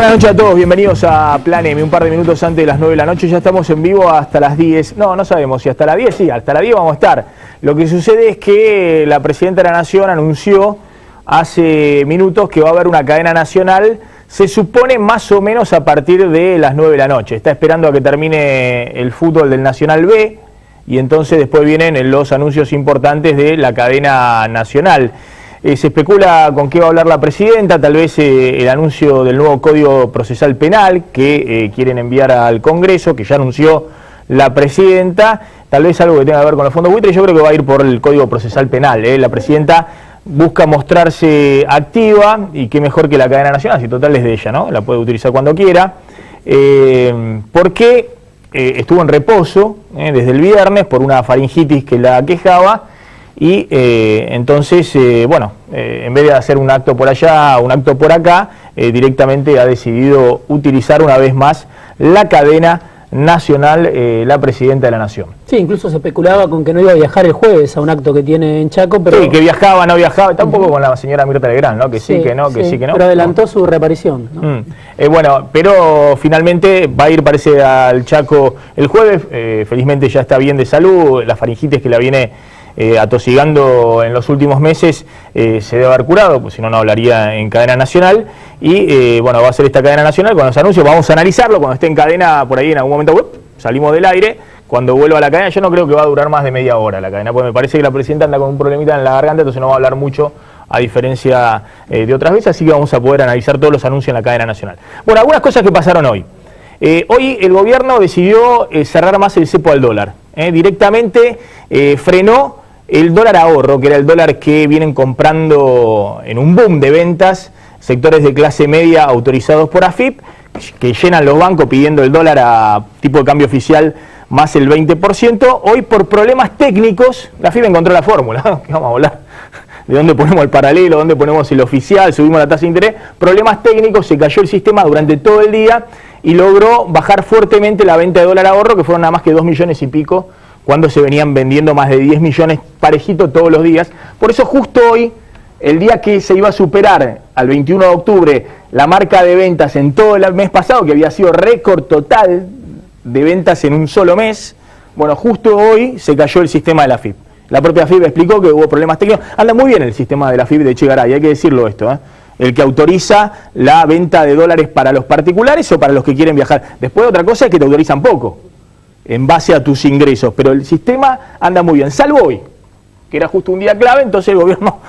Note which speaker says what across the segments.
Speaker 1: Buenas noches a todos, bienvenidos a Plan M, un par de minutos antes de las 9 de la noche, ya estamos en vivo hasta las 10, no sabemos si hasta las 10, sí, hasta las 10 vamos a estar. Lo que sucede es que la Presidenta de la Nación anunció hace minutos que va a haber una cadena nacional, se supone más o menos a partir de las 9 de la noche, está esperando a que termine el fútbol del Nacional B y entonces después vienen los anuncios importantes de la cadena nacional. Se especula con qué va a hablar la Presidenta, tal vez el anuncio del nuevo Código Procesal Penal que quieren enviar al Congreso, que ya anunció la Presidenta, tal vez algo que tenga que ver con los fondos buitres. Yo creo que va a ir por el Código Procesal Penal. La Presidenta busca mostrarse activa y qué mejor que la cadena nacional, si total es de ella, ¿no? La puede utilizar cuando quiera, porque estuvo en reposo desde el viernes por una faringitis que la aquejaba. Y entonces, en vez de hacer un acto por allá, un acto por acá, directamente ha decidido utilizar una vez más la cadena nacional, la Presidenta de la Nación.
Speaker 2: Sí, incluso se especulaba con que no iba a viajar el jueves a un acto que tiene en Chaco, pero...
Speaker 1: Sí, que viajaba, no viajaba, tampoco con la señora Mirta Legrand, ¿no? Que sí, que no, que sí, que no.
Speaker 2: Pero adelantó su reaparición, ¿no?
Speaker 1: Pero finalmente va a ir, parece, al Chaco el jueves, felizmente ya está bien de salud, la faringitis que la viene atosigando en los últimos meses se debe haber curado, pues si no, no hablaría en cadena nacional. Y va a ser esta cadena nacional con los anuncios, vamos a analizarlo cuando esté en cadena por ahí en algún momento, salimos del aire. Cuando vuelva a la cadena, yo no creo que va a durar más de media hora la cadena, porque me parece que la Presidenta anda con un problemita en la garganta, entonces no va a hablar mucho a diferencia de otras veces, así que vamos a poder analizar todos los anuncios en la cadena nacional. Bueno, algunas cosas que pasaron hoy. Hoy el gobierno decidió cerrar más el cepo al dólar. Directamente frenó el dólar ahorro, que era el dólar que vienen comprando en un boom de ventas sectores de clase media autorizados por AFIP, que llenan los bancos pidiendo el dólar a tipo de cambio oficial más el 20%. Hoy, por problemas técnicos, la AFIP encontró la fórmula, que vamos a hablar de dónde ponemos el paralelo, dónde ponemos el oficial, subimos la tasa de interés. Problemas técnicos, se cayó el sistema durante todo el día y logró bajar fuertemente la venta de dólar ahorro, que fueron nada más que 2 millones y pico, cuando se venían vendiendo más de 10 millones parejito todos los días. Por eso justo hoy, el día que se iba a superar al 21 de octubre la marca de ventas en todo el mes pasado, que había sido récord total de ventas en un solo mes, bueno, justo hoy se cayó el sistema de la AFIP. La propia AFIP explicó que hubo problemas técnicos. Anda muy bien el sistema de la AFIP de Echegaray, hay que decirlo esto, el que autoriza la venta de dólares para los particulares o para los que quieren viajar. Después otra cosa es que te autorizan poco, en base a tus ingresos, pero el sistema anda muy bien, salvo hoy, que era justo un día clave, entonces el gobierno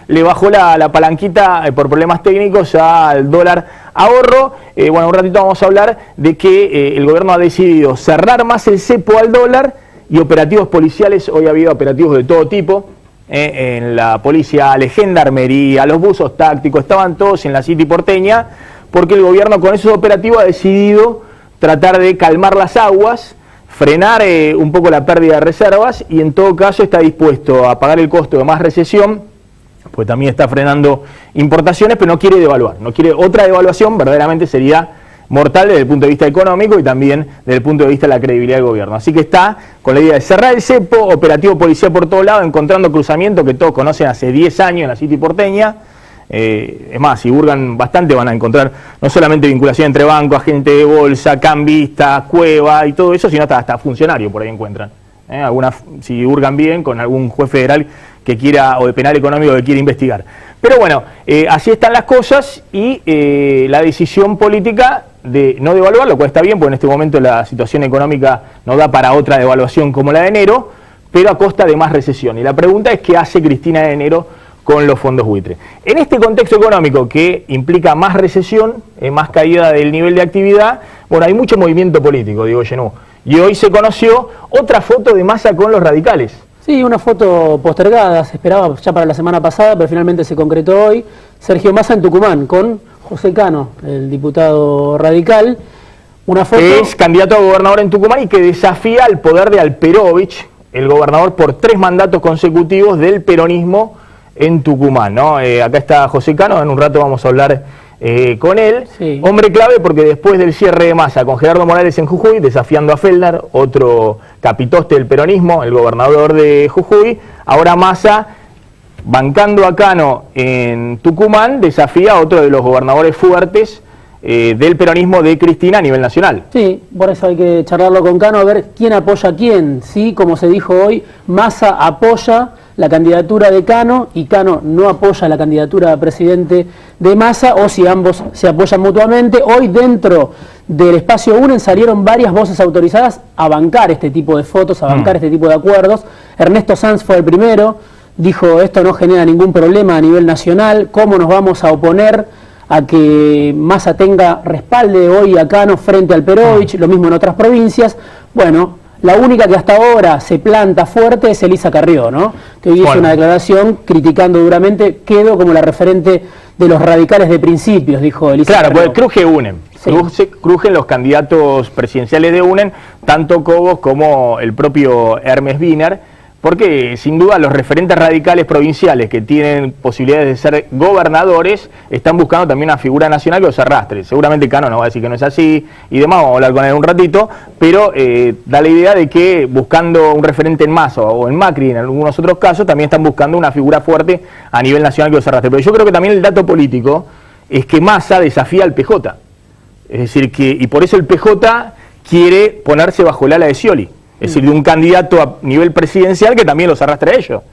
Speaker 1: le bajó la palanquita por problemas técnicos al dólar ahorro. Un ratito vamos a hablar de que el gobierno ha decidido cerrar más el cepo al dólar y operativos policiales. Hoy ha habido operativos de todo tipo, en la policía, la gendarmería, los buzos tácticos, estaban todos en la City porteña, porque el gobierno con esos operativos ha decidido tratar de calmar las aguas, frenar un poco la pérdida de reservas y en todo caso está dispuesto a pagar el costo de más recesión, pues también está frenando importaciones, pero no quiere devaluar, no quiere otra devaluación, verdaderamente sería mortal desde el punto de vista económico y también desde el punto de vista de la credibilidad del gobierno. Así que está con la idea de cerrar el cepo, operativo policial por todos lados, encontrando cruzamientos que todos conocen hace 10 años en la City porteña. Es más, si hurgan bastante van a encontrar no solamente vinculación entre bancos, agente de bolsa, cambista, cueva y todo eso, sino hasta funcionario por ahí encuentran. Si hurgan bien con algún juez federal que quiera, o de penal económico que quiera investigar. Pero bueno, así están las cosas y la decisión política de no devaluar, lo cual está bien, porque en este momento la situación económica no da para otra devaluación como la de enero, pero a costa de más recesión. Y la pregunta es, ¿qué hace Cristina de enero con los fondos buitre? En este contexto económico que implica más recesión, más caída del nivel de actividad, hay mucho movimiento político, digo Genú. Y hoy se conoció otra foto de Massa con los radicales.
Speaker 2: Sí, una foto postergada, se esperaba ya para la semana pasada, pero finalmente se concretó hoy. Sergio Massa en Tucumán, con José Cano, el diputado radical. Una foto...
Speaker 1: Es candidato a gobernador en Tucumán y que desafía al poder de Alperovich, el gobernador por 3 mandatos consecutivos del peronismo en Tucumán, ¿no? Acá está José Cano, en un rato vamos a hablar con él. Sí. Hombre clave porque después del cierre de Massa con Gerardo Morales en Jujuy, desafiando a Feldner, otro capitoste del peronismo, el gobernador de Jujuy, ahora Massa bancando a Cano en Tucumán, desafía a otro de los gobernadores fuertes del peronismo de Cristina a nivel nacional.
Speaker 2: Sí, por eso hay que charlarlo con Cano, a ver quién apoya a quién. Sí, como se dijo hoy, Massa apoya la candidatura de Cano y Cano no apoya la candidatura a presidente de Massa, o si ambos se apoyan mutuamente. Hoy dentro del espacio UNEN salieron varias voces autorizadas a bancar este tipo de fotos, a bancar este tipo de acuerdos. Ernesto Sanz fue el primero, dijo esto no genera ningún problema a nivel nacional, ¿cómo nos vamos a oponer a que Massa tenga respalde hoy a Cano frente al Perovich? Lo mismo en otras provincias. Bueno, la única que hasta ahora se planta fuerte es Elisa Carrió, ¿no? Que hoy hizo una declaración criticando duramente, quedó como la referente de los radicales de principios, dijo Elisa Carrió.
Speaker 1: Claro, porque cruje UNEN, crujen los candidatos presidenciales de UNEN, tanto Cobos como el propio Hermes Wiener, porque sin duda los referentes radicales provinciales que tienen posibilidades de ser gobernadores están buscando también una figura nacional que los arrastre. Seguramente Cano no va a decir que no es así y demás, vamos a hablar con él un ratito, pero da la idea de que buscando un referente en Massa o en Macri en algunos otros casos, también están buscando una figura fuerte a nivel nacional que los arrastre. Pero yo creo que también el dato político es que Massa desafía al PJ, es decir, y por eso el PJ quiere ponerse bajo el ala de Scioli. Es decir, de un candidato a nivel presidencial que también los arrastra a ellos.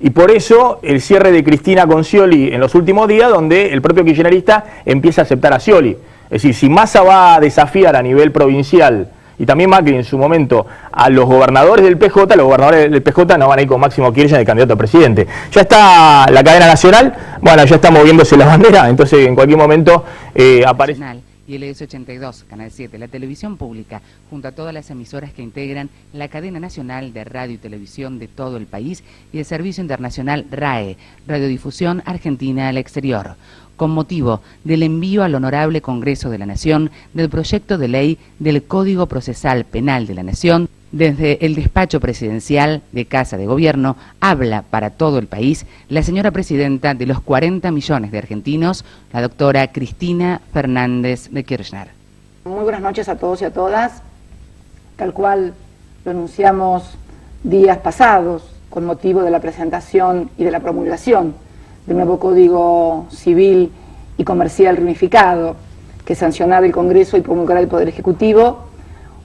Speaker 1: Y por eso el cierre de Cristina con Scioli en los últimos días, donde el propio kirchnerista empieza a aceptar a Scioli. Es decir, si Massa va a desafiar a nivel provincial, y también Macri en su momento, a los gobernadores del PJ, los gobernadores del PJ no van a ir con Máximo Kirchner, el candidato a presidente. Ya está la cadena nacional, bueno, ya está moviéndose la bandera, entonces en cualquier momento aparece...
Speaker 3: Y el LS82, Canal 7, la televisión pública, junto a todas las emisoras que integran la cadena nacional de radio y televisión de todo el país y el servicio internacional RAE, Radiodifusión Argentina al Exterior, con motivo del envío al Honorable Congreso de la Nación del proyecto de ley del Código Procesal Penal de la Nación. Desde el despacho presidencial de Casa de Gobierno habla para todo el país la señora presidenta de los 40 millones de argentinos, la doctora Cristina Fernández de Kirchner.
Speaker 4: Muy buenas noches a todos y a todas. Tal cual lo anunciamos días pasados con motivo de la presentación y de la promulgación del nuevo Código Civil y Comercial reunificado que sancionará el Congreso y promulgará el Poder Ejecutivo.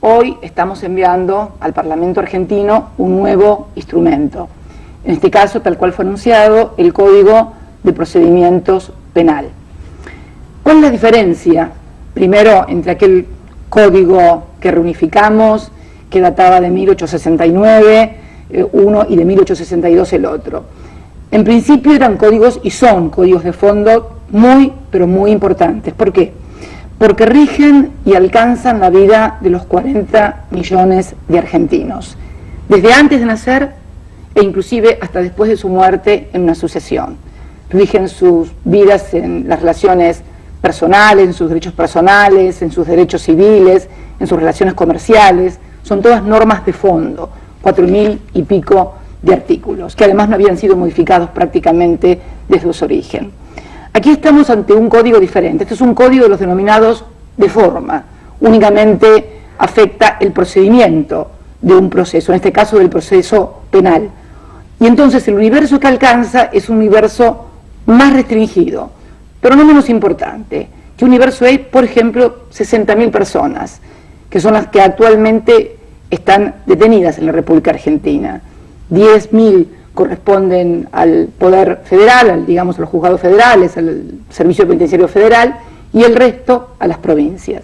Speaker 4: Hoy estamos enviando al Parlamento argentino un nuevo instrumento. En este caso, tal cual fue anunciado, el Código de Procedimientos Penal. ¿Cuál es la diferencia? Primero, entre aquel código que reunificamos, que databa de 1869, uno, y de 1862 el otro. En principio eran códigos, y son códigos de fondo muy, pero muy importantes. ¿Por qué? Porque rigen y alcanzan la vida de los 40 millones de argentinos, desde antes de nacer e inclusive hasta después de su muerte en una sucesión. Rigen sus vidas en las relaciones personales, en sus derechos personales, en sus derechos civiles, en sus relaciones comerciales. Son todas normas de fondo, 4.000 y pico de artículos, que además no habían sido modificados prácticamente desde su origen. Aquí estamos ante un código diferente. Este es un código de los denominados de forma. Únicamente afecta el procedimiento de un proceso, en este caso del proceso penal. Y entonces el universo que alcanza es un universo más restringido, pero no menos importante. ¿Qué universo es? Por ejemplo, 60.000 personas, que son las que actualmente están detenidas en la República Argentina. 10.000 corresponden al Poder Federal, digamos a los juzgados federales, al Servicio Penitenciario Federal, y el resto a las provincias.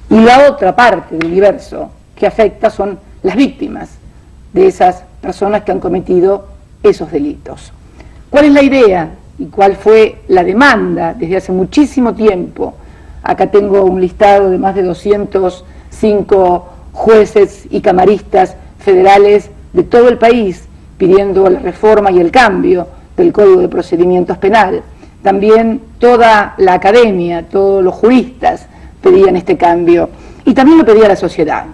Speaker 4: Y la otra parte del universo que afecta son las víctimas de esas personas que han cometido esos delitos. ¿Cuál es la idea y cuál fue la demanda desde hace muchísimo tiempo? Acá tengo un listado de más de 205 jueces y camaristas federales de todo el país pidiendo la reforma y el cambio del Código de Procedimientos Penal. También toda la academia, todos los juristas pedían este cambio, y también lo pedía la sociedad.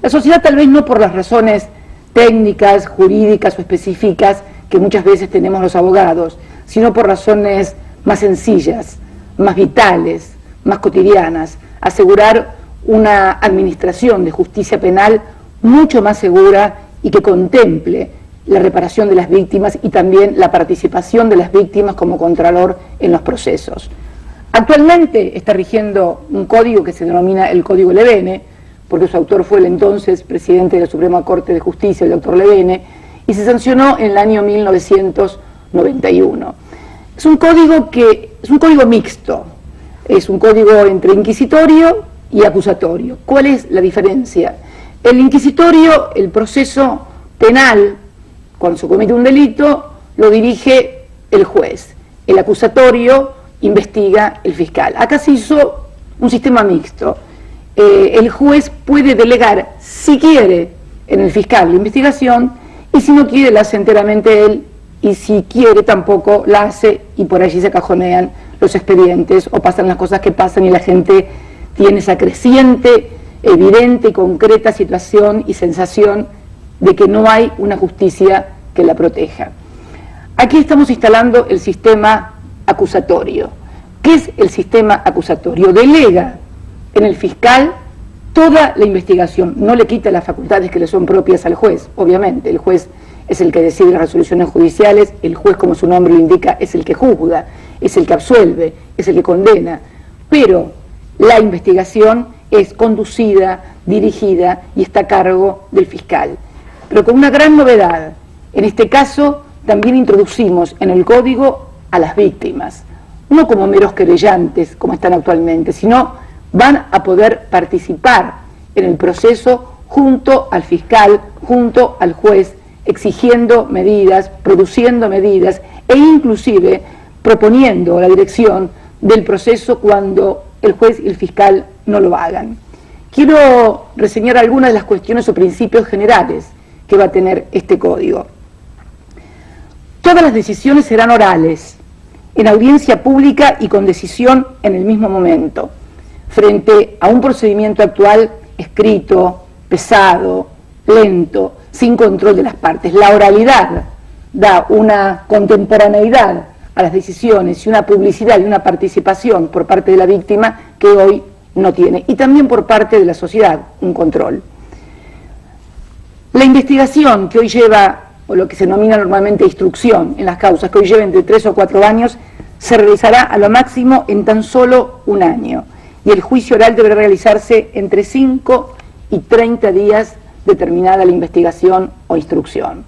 Speaker 4: La sociedad tal vez no por las razones técnicas, jurídicas o específicas que muchas veces tenemos los abogados, sino por razones más sencillas, más vitales, más cotidianas, asegurar una administración de justicia penal mucho más segura y que contemple la reparación de las víctimas y también la participación de las víctimas como contralor en los procesos. Actualmente está rigiendo un código que se denomina el Código Levene, porque su autor fue el entonces presidente de la Suprema Corte de Justicia, el doctor Levene, y se sancionó en el año 1991. Es un código mixto, es un código entre inquisitorio y acusatorio. ¿Cuál es la diferencia? El inquisitorio, el proceso penal, cuando se comete un delito, lo dirige el juez. El acusatorio investiga el fiscal. Acá se hizo un sistema mixto. El juez puede delegar, si quiere, en el fiscal la investigación, y si no quiere la hace enteramente él, y si quiere tampoco la hace, y por allí se cajonean los expedientes o pasan las cosas que pasan y la gente tiene esa creciente, evidente y concreta situación y sensación de que no hay una justicia que la proteja. Aquí estamos instalando el sistema acusatorio. ¿Qué es el sistema acusatorio? Delega en el fiscal toda la investigación, no le quita las facultades que le son propias al juez, obviamente. El juez es el que decide las resoluciones judiciales, el juez, como su nombre lo indica, es el que juzga, es el que absuelve, es el que condena, pero la investigación es conducida, dirigida y está a cargo del fiscal. Pero con una gran novedad, en este caso también introducimos en el código a las víctimas, no como meros querellantes como están actualmente, sino van a poder participar en el proceso junto al fiscal, junto al juez, exigiendo medidas, produciendo medidas e inclusive proponiendo la dirección del proceso cuando el juez y el fiscal no lo hagan. Quiero reseñar algunas de las cuestiones o principios generales que va a tener este código. Todas las decisiones serán orales, en audiencia pública y con decisión en el mismo momento, frente a un procedimiento actual escrito, pesado, lento, sin control de las partes. La oralidad da una contemporaneidad a las decisiones y una publicidad y una participación por parte de la víctima que hoy no tiene, y también por parte de la sociedad, un control. La investigación que hoy lleva, o lo que se denomina normalmente instrucción en las causas, que hoy lleva entre 3 o 4 años, se realizará a lo máximo en tan solo un año, y el juicio oral deberá realizarse entre 5 y 30 días determinada la investigación o instrucción.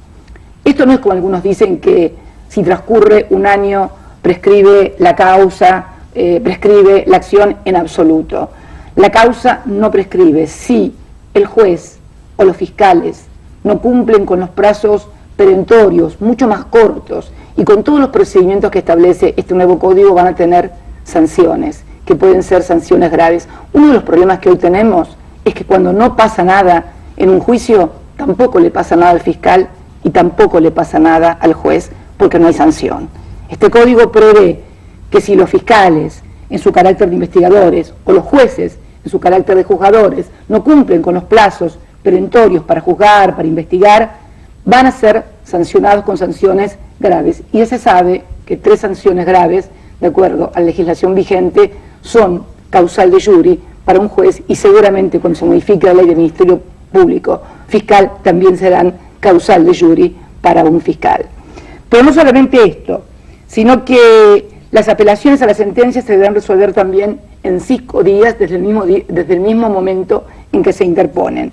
Speaker 4: Esto no es como algunos dicen que si transcurre un año prescribe la causa, prescribe la acción en absoluto. La causa no prescribe si el juez o los fiscales no cumplen con los plazos perentorios, mucho más cortos, y con todos los procedimientos que establece este nuevo código van a tener sanciones, que pueden ser sanciones graves. Uno de los problemas que hoy tenemos es que cuando no pasa nada en un juicio, tampoco le pasa nada al fiscal y tampoco le pasa nada al juez, porque no hay sanción. Este código prevé que si los fiscales, en su carácter de investigadores, o los jueces, en su carácter de juzgadores, no cumplen con los plazos perentorios para juzgar, para investigar, van a ser sancionados con sanciones graves. Y ya se sabe que 3 sanciones graves, de acuerdo a la legislación vigente, son causal de juri para un juez, y seguramente cuando se modifique la ley del Ministerio Público Fiscal también serán causal de juri para un fiscal. Pero no solamente esto, sino que las apelaciones a las sentencias se deberán resolver también en 5 días desde el mismo momento en que se interponen.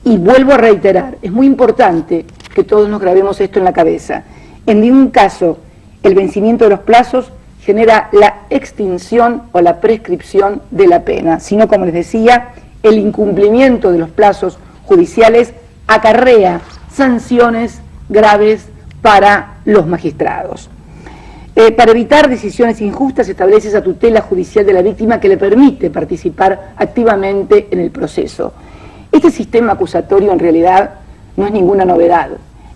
Speaker 4: Y vuelvo a reiterar, es muy importante que todos nos grabemos esto en la cabeza. En ningún caso el vencimiento de los plazos genera la extinción o la prescripción de la pena, sino, como les decía, el incumplimiento de los plazos judiciales acarrea sanciones graves para los magistrados. Para evitar decisiones injustas se establece esa tutela judicial de la víctima que le permite participar activamente en el proceso. Este sistema acusatorio en realidad no es ninguna novedad.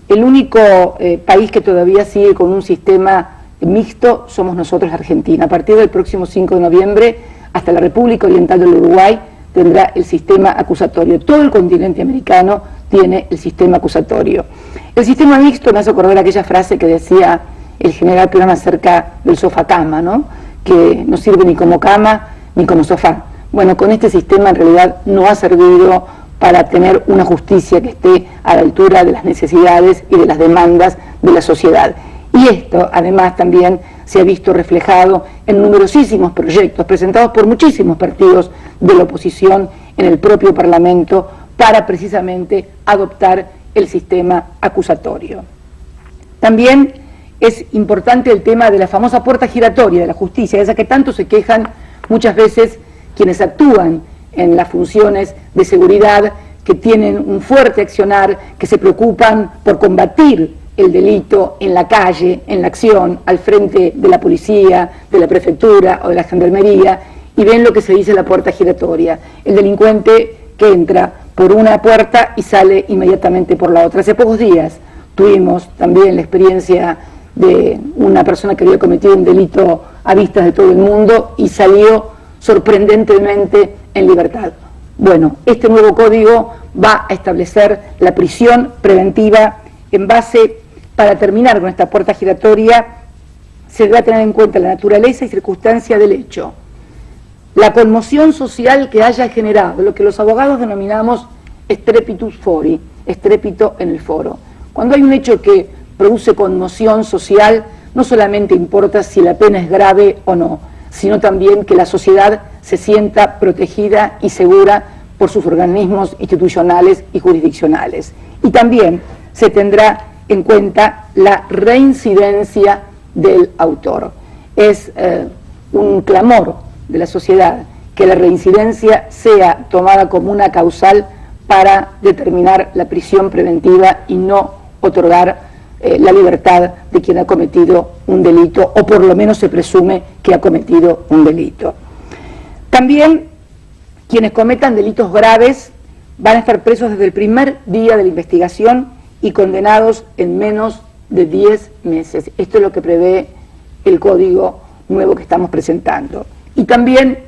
Speaker 4: El único país que todavía sigue con un sistema mixto somos nosotros, Argentina. A partir del próximo 5 de noviembre, hasta la República Oriental del Uruguay tendrá el sistema acusatorio. Todo el continente americano tiene el sistema acusatorio. El sistema mixto me hace acordar aquella frase que decía el general Perón acerca del sofá-cama, ¿no? Que no sirve ni como cama ni como sofá. Bueno, con este sistema en realidad no ha servido para tener una justicia que esté a la altura de las necesidades y de las demandas de la sociedad. Y esto, además, también se ha visto reflejado en numerosísimos proyectos presentados por muchísimos partidos de la oposición en el propio Parlamento para precisamente adoptar el sistema acusatorio. También es importante el tema de la famosa puerta giratoria de la justicia, esa que tanto se quejan muchas veces quienes actúan en las funciones de seguridad, que tienen un fuerte accionar, que se preocupan por combatir el delito en la calle, en la acción, al frente de la policía, de la prefectura o de la gendarmería, y ven lo que se dice la puerta giratoria, el delincuente que entra por una puerta y sale inmediatamente por la otra. Hace pocos días tuvimos también la experiencia de una persona que había cometido un delito a vistas de todo el mundo y salió sorprendentemente en libertad. Bueno, este nuevo código va a establecer la prisión preventiva en base, para terminar con esta puerta giratoria, se debe tener en cuenta la naturaleza y circunstancia del hecho, la conmoción social que haya generado, lo que los abogados denominamos strepitus fori, estrépito en el foro. Cuando hay un hecho que produce conmoción social, no solamente importa si la pena es grave o no, sino también que la sociedad se sienta protegida y segura por sus organismos institucionales y jurisdiccionales. Y también se tendrá en cuenta la reincidencia del autor. Es un clamor de la sociedad que la reincidencia sea tomada como una causal para determinar la prisión preventiva y no otorgar la libertad de quien ha cometido un delito, o por lo menos se presume que ha cometido un delito. También quienes cometan delitos graves van a estar presos desde el primer día de la investigación y condenados en menos de 10 meses. Esto es lo que prevé el código nuevo que estamos presentando. Y también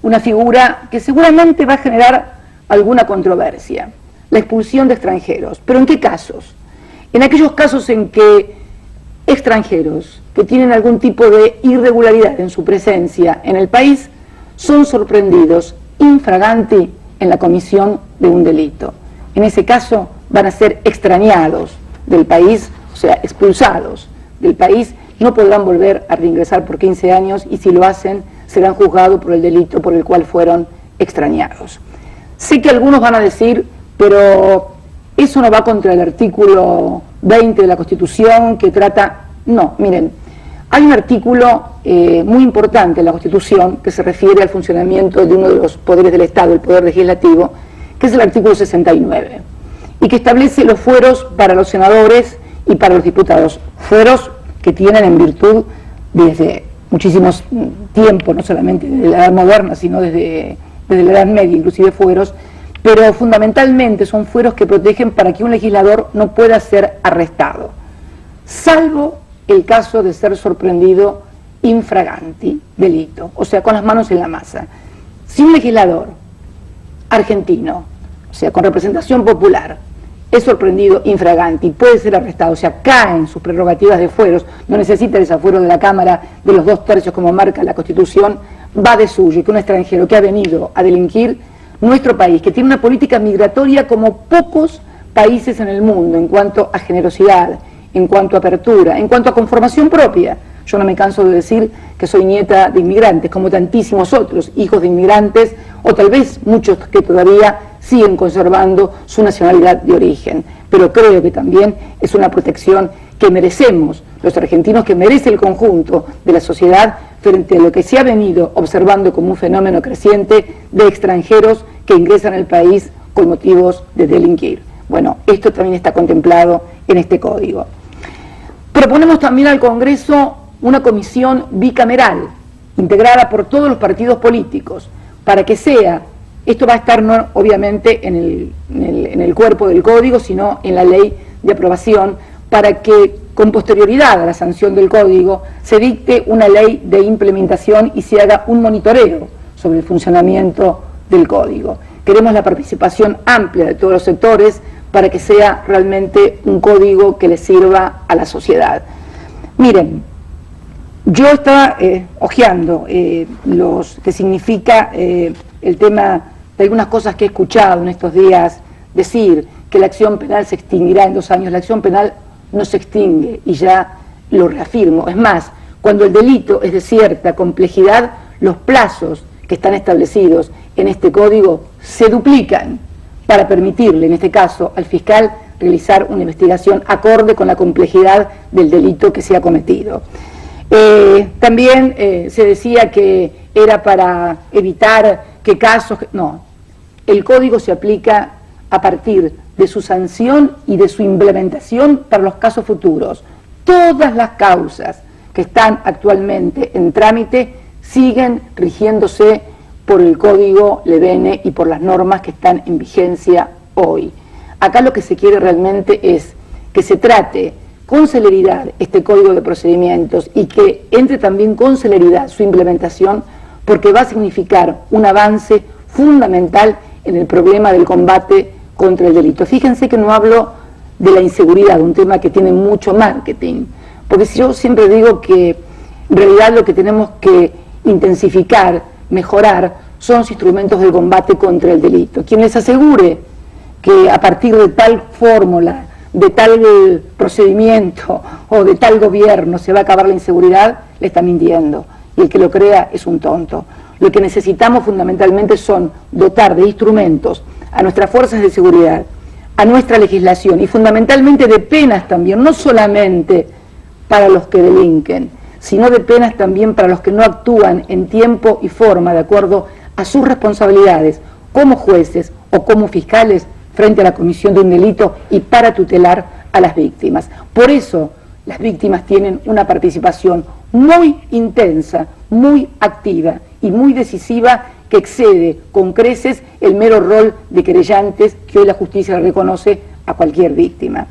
Speaker 4: una figura que seguramente va a generar alguna controversia, la expulsión de extranjeros. ¿Pero en qué casos? En aquellos casos en que extranjeros que tienen algún tipo de irregularidad en su presencia en el país son sorprendidos infraganti en la comisión de un delito. En ese caso van a ser extrañados del país, o sea, expulsados del país, no podrán volver a reingresar por 15 años y si lo hacen serán juzgados por el delito por el cual fueron extrañados. Sé que algunos van a decir, pero eso no va contra el artículo 20 de la Constitución que trata... No, miren, hay un artículo muy importante en la Constitución que se refiere al funcionamiento de uno de los poderes del Estado, el Poder Legislativo, que es el artículo 69, y que establece los fueros para los senadores y para los diputados, fueros que tienen en virtud desde muchísimos tiempo, no solamente desde la edad moderna, sino desde la Edad Media, inclusive fueros, pero fundamentalmente son fueros que protegen para que un legislador no pueda ser arrestado, salvo el caso de ser sorprendido infraganti, delito, o sea, con las manos en la masa. Si un legislador argentino, o sea, con representación popular, es sorprendido infraganti, puede ser arrestado, o sea, cae en sus prerrogativas de fueros, no necesita el desafuero de la Cámara de los 2/3 como marca la Constitución, va de suyo que un extranjero que ha venido a delinquir nuestro país, que tiene una política migratoria como pocos países en el mundo en cuanto a generosidad, en cuanto a apertura, en cuanto a conformación propia. Yo no me canso de decir que soy nieta de inmigrantes, como tantísimos otros hijos de inmigrantes, o tal vez muchos que todavía siguen conservando su nacionalidad de origen. Pero creo que también es una protección que merecemos los argentinos, que merece el conjunto de la sociedad frente a lo que se ha venido observando como un fenómeno creciente de extranjeros que ingresan al país con motivos de delinquir. Bueno, esto también está contemplado en este código. Proponemos también al Congreso una comisión bicameral, integrada por todos los partidos políticos, para que sea, esto va a estar no obviamente en el cuerpo del código, sino en la ley de aprobación, para que con posterioridad a la sanción del código se dicte una ley de implementación y se haga un monitoreo sobre el funcionamiento del código. Queremos la participación amplia de todos los sectores para que sea realmente un código que le sirva a la sociedad. Miren, yo estaba hojeando lo que significa el tema de algunas cosas que he escuchado en estos días decir que la acción penal se extinguirá en 2 años. La acción penal no se extingue, y ya lo reafirmo. Es más, cuando el delito es de cierta complejidad, los plazos que están establecidos en este código se duplican para permitirle, en este caso, al fiscal realizar una investigación acorde con la complejidad del delito que se ha cometido. También se decía que era para evitar que casos... No, el código se aplica a partir de su sanción y de su implementación para los casos futuros. Todas las causas que están actualmente en trámite siguen rigiéndose por el Código Levene y por las normas que están en vigencia hoy. Acá lo que se quiere realmente es que se trate con celeridad este Código de Procedimientos y que entre también con celeridad su implementación, porque va a significar un avance fundamental en el problema del combate contra el delito. Fíjense que no hablo de la inseguridad, un tema que tiene mucho marketing, porque yo siempre digo que en realidad lo que tenemos que intensificar, mejorar, son los instrumentos de combate contra el delito. Quien les asegure que a partir de tal fórmula, de tal procedimiento o de tal gobierno se va a acabar la inseguridad, le está mintiendo, y el que lo crea es un tonto. Lo que necesitamos fundamentalmente son dotar de instrumentos a nuestras fuerzas de seguridad, a nuestra legislación, y fundamentalmente de penas también, no solamente para los que delinquen, sino de penas también para los que no actúan en tiempo y forma de acuerdo a sus responsabilidades como jueces o como fiscales frente a la comisión de un delito y para tutelar a las víctimas. Por eso las víctimas tienen una participación muy intensa, muy activa y muy decisiva, que excede con creces el mero rol de querellantes que hoy la justicia reconoce a cualquier víctima.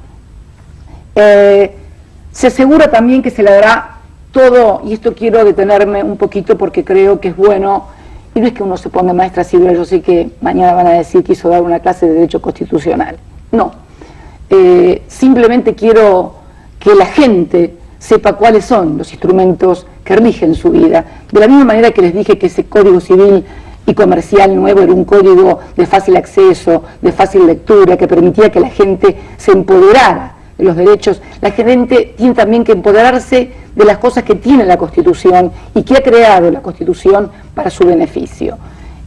Speaker 4: Se asegura también que se le dará todo, y esto quiero detenerme un poquito porque creo que es bueno, y no es que uno se ponga maestra civil, yo sé que mañana van a decir que hizo dar una clase de derecho constitucional, no, simplemente quiero que la gente sepa cuáles son los instrumentos que rigen su vida, de la misma manera que les dije que ese Código Civil y Comercial nuevo era un código de fácil acceso, de fácil lectura, que permitía que la gente se empoderara de los derechos. La gente tiene también que empoderarse de las cosas que tiene la Constitución y que ha creado la Constitución para su beneficio.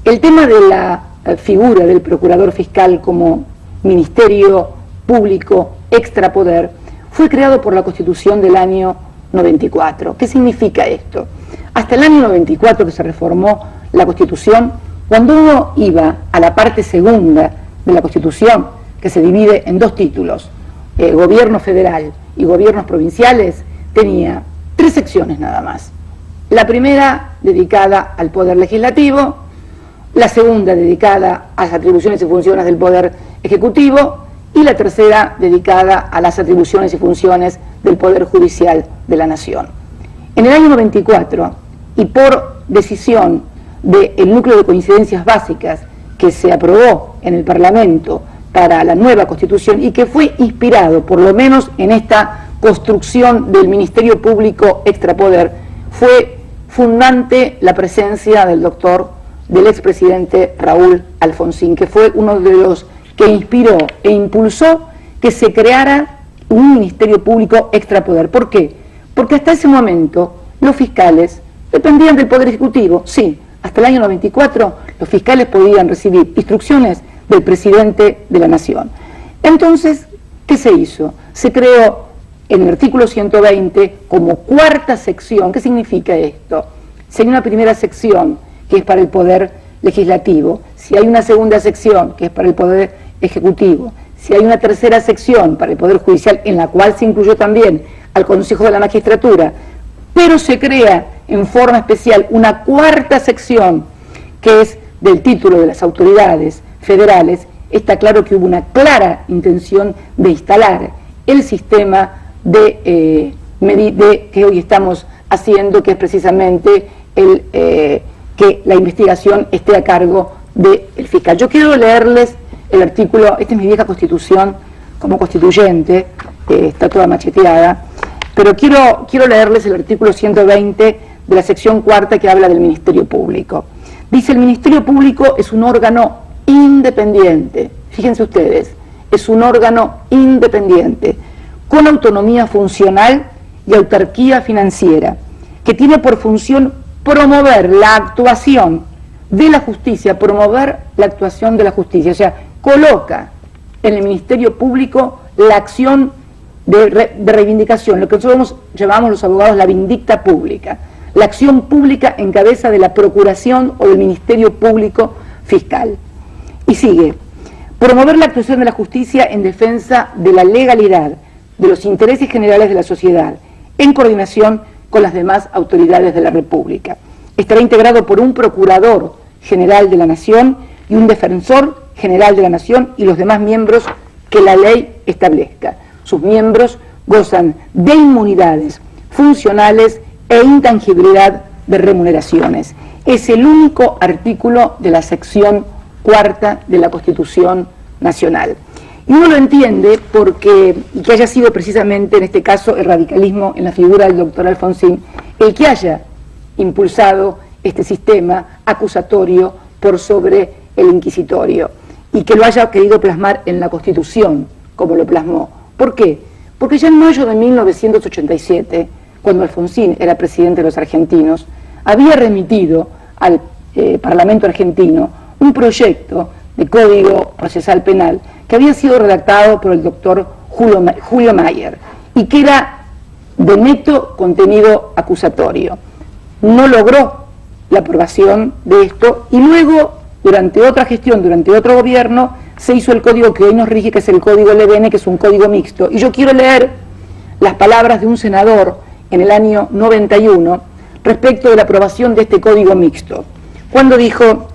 Speaker 4: El tema de la figura del procurador fiscal como ministerio público extrapoder fue creado por la Constitución del año 94. ¿Qué significa esto? Hasta el año 94, que se reformó la Constitución, cuando uno iba a la parte segunda de la Constitución, que se divide en 2 títulos, gobierno federal y gobiernos provinciales, tenía 3 secciones nada más. La primera dedicada al poder legislativo, la segunda dedicada a las atribuciones y funciones del poder ejecutivo, y la tercera dedicada a las atribuciones y funciones del poder judicial de la nación. En el año 94, y por decisión del núcleo de coincidencias básicas que se aprobó en el Parlamento para la nueva Constitución y que fue inspirado, por lo menos en esta construcción del Ministerio Público Extrapoder, fue fundante la presencia del expresidente Raúl Alfonsín, que fue uno de los que inspiró e impulsó que se creara un Ministerio Público Extrapoder. ¿Por qué? Porque hasta ese momento los fiscales dependían del Poder Ejecutivo. Sí, hasta el año 94 los fiscales podían recibir instrucciones del presidente de la Nación. Entonces, ¿qué se hizo? Se creó en el artículo 120 como 4ª sección. ¿Qué significa esto? Si hay una primera sección que es para el Poder Legislativo, si hay una segunda sección que es para el Poder Ejecutivo, si hay una tercera sección para el Poder Judicial, en la cual se incluyó también al Consejo de la Magistratura, pero se crea en forma especial una 4ª sección que es del título de las autoridades federales, está claro que hubo una clara intención de instalar el sistema que hoy estamos haciendo, que es precisamente que la investigación esté a cargo del fiscal. Yo quiero leerles el artículo, esta es mi vieja Constitución como constituyente, está toda macheteada, pero quiero leerles el artículo 120 de la sección 4ª que habla del Ministerio Público. Dice: el Ministerio Público es un órgano independiente. Fíjense ustedes, es un órgano independiente, con autonomía funcional y autarquía financiera, que tiene por función promover la actuación de la justicia, promover la actuación de la justicia, o sea, coloca en el Ministerio Público la acción de reivindicación, lo que nosotros llamamos los abogados la vindicta pública, la acción pública en cabeza de la Procuración o del Ministerio Público Fiscal. Y sigue, promover la actuación de la justicia en defensa de la legalidad, de los intereses generales de la sociedad, en coordinación con las demás autoridades de la República. Estará integrado por un Procurador General de la Nación y un Defensor General de la Nación y los demás miembros que la ley establezca. Sus miembros gozan de inmunidades funcionales e intangibilidad de remuneraciones. Es el único artículo de la sección 4ª de la Constitución Nacional. Y uno lo entiende porque, y que haya sido precisamente en este caso el radicalismo en la figura del doctor Alfonsín, el que haya impulsado este sistema acusatorio por sobre el inquisitorio y que lo haya querido plasmar en la Constitución como lo plasmó. ¿Por qué? Porque ya en mayo de 1987, cuando Alfonsín era presidente de los argentinos, había remitido al Parlamento argentino un proyecto de Código Procesal Penal que había sido redactado por el doctor Julio Mayer y que era de neto contenido acusatorio. No logró la aprobación de esto y luego, durante otra gestión, durante otro gobierno, se hizo el código que hoy nos rige, que es el Código Levene, que es un código mixto. Y yo quiero leer las palabras de un senador en el año 91 respecto de la aprobación de este código mixto, cuando dijo: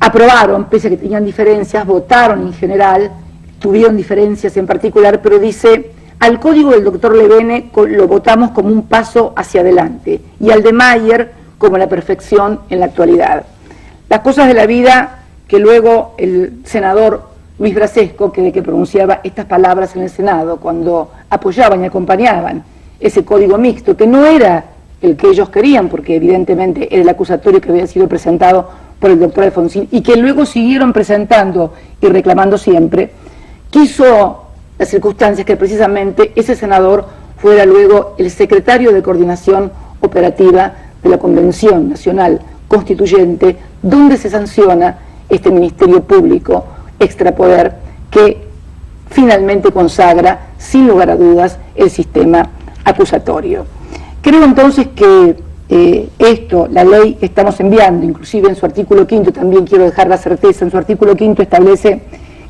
Speaker 4: aprobaron, pese a que tenían diferencias, votaron en general, tuvieron diferencias en particular, pero dice, al código del doctor Levene lo votamos como un paso hacia adelante y al de Mayer como la perfección en la actualidad. Las cosas de la vida que luego el senador Luis Brasesco, que pronunciaba estas palabras en el Senado cuando apoyaban y acompañaban ese código mixto, que no era el que ellos querían, porque evidentemente era el acusatorio que había sido presentado por el doctor Alfonsín y que luego siguieron presentando y reclamando siempre, quiso las circunstancias que precisamente ese senador fuera luego el secretario de Coordinación Operativa de la Convención Nacional Constituyente, donde se sanciona este Ministerio Público extrapoder que finalmente consagra, sin lugar a dudas, el sistema acusatorio. Creo entonces que esto, la ley que estamos enviando, inclusive en su artículo 5, también quiero dejar la certeza, en su artículo 5 establece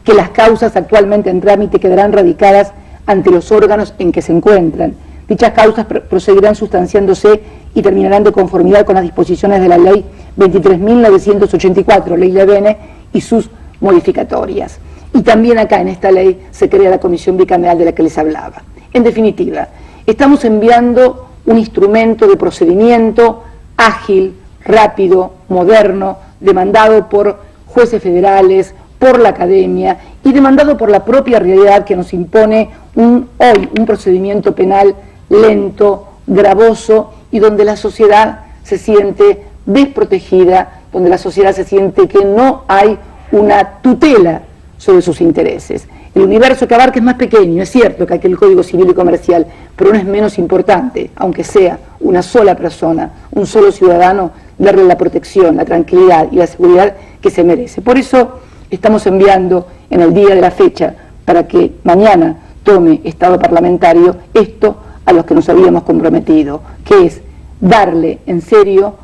Speaker 4: que las causas actualmente en trámite quedarán radicadas ante los órganos en que se encuentran. Dichas causas procederán sustanciándose y terminarán de conformidad con las disposiciones de la ley 23.984, ley Levene, y sus modificatorias. Y también acá en esta ley se crea la comisión bicameral de la que les hablaba. En definitiva, estamos enviando un instrumento de procedimiento ágil, rápido, moderno, demandado por jueces federales, por la academia y demandado por la propia realidad que nos impone hoy un procedimiento penal lento, gravoso y donde la sociedad se siente desprotegida, donde la sociedad se siente que no hay una tutela sobre sus intereses. El universo que abarca es más pequeño, es cierto que hay el Código Civil y Comercial, pero no es menos importante, aunque sea una sola persona, un solo ciudadano, darle la protección, la tranquilidad y la seguridad que se merece. Por eso estamos enviando en el día de la fecha, para que mañana tome estado parlamentario, esto a los que nos habíamos comprometido, que es darle en serio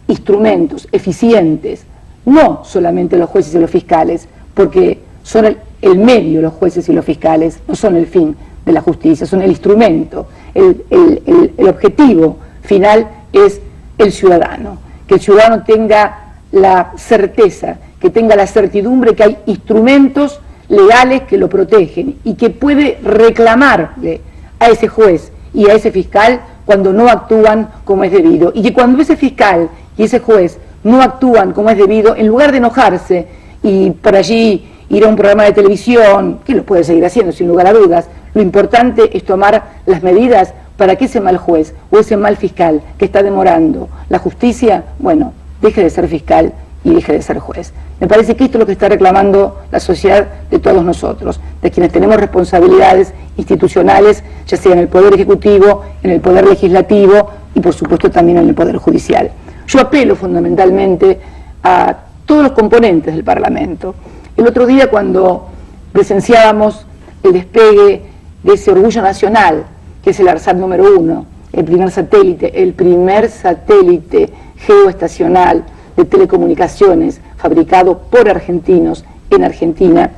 Speaker 4: instrumentos eficientes, no solamente a los jueces y los fiscales, porque son el medio los jueces y los fiscales, no son el fin de la justicia, son el instrumento, el objetivo final es el ciudadano, que el ciudadano tenga la certeza, que tenga la certidumbre que hay instrumentos legales que lo protegen y que puede reclamarle a ese juez y a ese fiscal cuando no actúan como es debido, y que cuando ese fiscal y ese juez no actúan como es debido, en lugar de enojarse y por allí ir a un programa de televisión, que lo puede seguir haciendo sin lugar a dudas, lo importante es tomar las medidas para que ese mal juez o ese mal fiscal que está demorando la justicia, bueno, deje de ser fiscal y deje de ser juez. Me parece que esto es lo que está reclamando la sociedad de todos nosotros, de quienes tenemos responsabilidades institucionales, ya sea en el Poder Ejecutivo, en el Poder Legislativo y por supuesto también en el Poder Judicial. Yo apelo fundamentalmente a todos los componentes del Parlamento. El otro día, cuando presenciábamos el despegue de ese orgullo nacional, que es el ARSAT número 1, el primer satélite geoestacional de telecomunicaciones fabricado por argentinos en Argentina,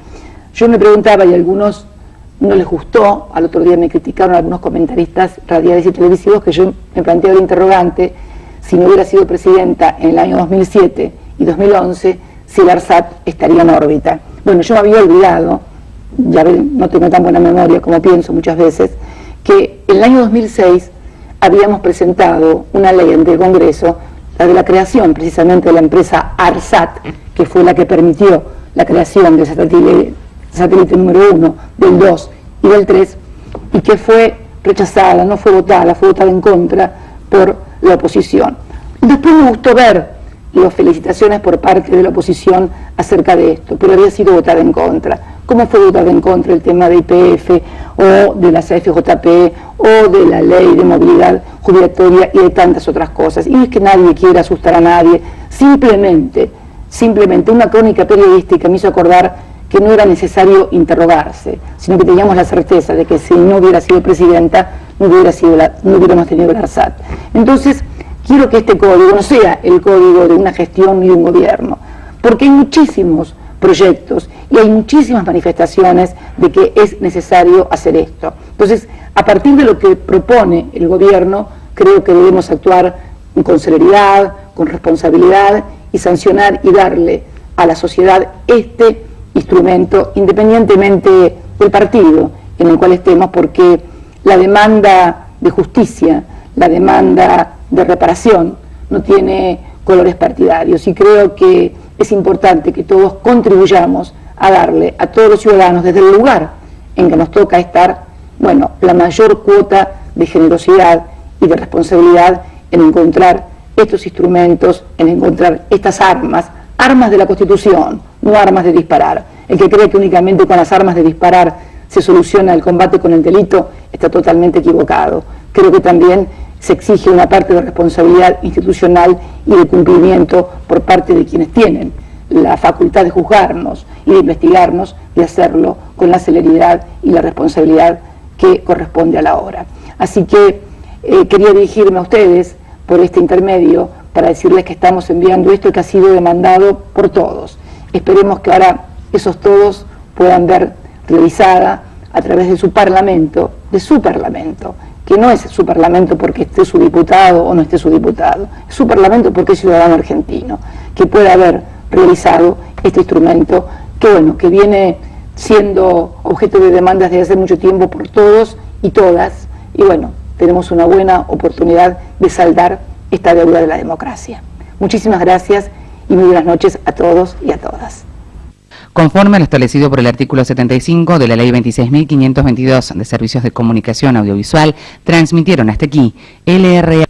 Speaker 4: yo me preguntaba, y a algunos no les gustó, al otro día me criticaron algunos comentaristas radiales y televisivos, que yo me planteaba el interrogante, si no hubiera sido presidenta en el año 2007 y 2011, si el ARSAT estaría en órbita. Bueno, yo me había olvidado, ya ven, no tengo tan buena memoria como pienso muchas veces, que en el año 2006 habíamos presentado una ley ante el Congreso, la de la creación precisamente de la empresa ARSAT, que fue la que permitió la creación del satélite número 1, del 2 y del 3, y que fue rechazada, no fue votada, fue votada en contra por la oposición. Después me gustó ver las felicitaciones por parte de la oposición acerca de esto, pero había sido votada en contra. ¿Cómo fue votada en contra el tema de YPF o de la CFJP o de la ley de movilidad jubilatoria y de tantas otras cosas? Y no es que nadie quiera asustar a nadie, simplemente una crónica periodística me hizo acordar que no era necesario interrogarse, sino que teníamos la certeza de que si no hubiera sido presidenta, no hubiéramos tenido el ARSAT. Entonces, quiero que este código no sea el código de una gestión ni de un gobierno, porque hay muchísimos proyectos y hay muchísimas manifestaciones de que es necesario hacer esto. Entonces, a partir de lo que propone el gobierno, creo que debemos actuar con celeridad, con responsabilidad y sancionar y darle a la sociedad este instrumento, independientemente del partido en el cual estemos, porque la demanda de justicia, la demanda de reparación no tiene colores partidarios, y creo que es importante que todos contribuyamos a darle a todos los ciudadanos, desde el lugar en que nos toca estar, bueno, la mayor cuota de generosidad y de responsabilidad en encontrar estos instrumentos, en encontrar estas armas de la Constitución, no armas de disparar. El que cree que únicamente con las armas de disparar se soluciona el combate con el delito está totalmente equivocado. Creo que también se exige una parte de responsabilidad institucional y de cumplimiento por parte de quienes tienen la facultad de juzgarnos y de investigarnos, de hacerlo con la celeridad y la responsabilidad que corresponde a la hora. Así que quería dirigirme a ustedes por este intermedio para decirles que estamos enviando esto que ha sido demandado por todos. Esperemos que ahora esos todos puedan ver realizada a través de su parlamento, que no es su parlamento porque esté su diputado o no esté su diputado, es su parlamento porque es ciudadano argentino, que pueda haber realizado este instrumento que, bueno, que viene siendo objeto de demandas desde hace mucho tiempo por todos y todas, y bueno, tenemos una buena oportunidad de saldar esta deuda de la democracia. Muchísimas gracias y muy buenas noches a todos y a todas.
Speaker 3: Conforme a lo establecido por el artículo 75 de la Ley 26.522 de Servicios de Comunicación Audiovisual, transmitieron hasta aquí LRA.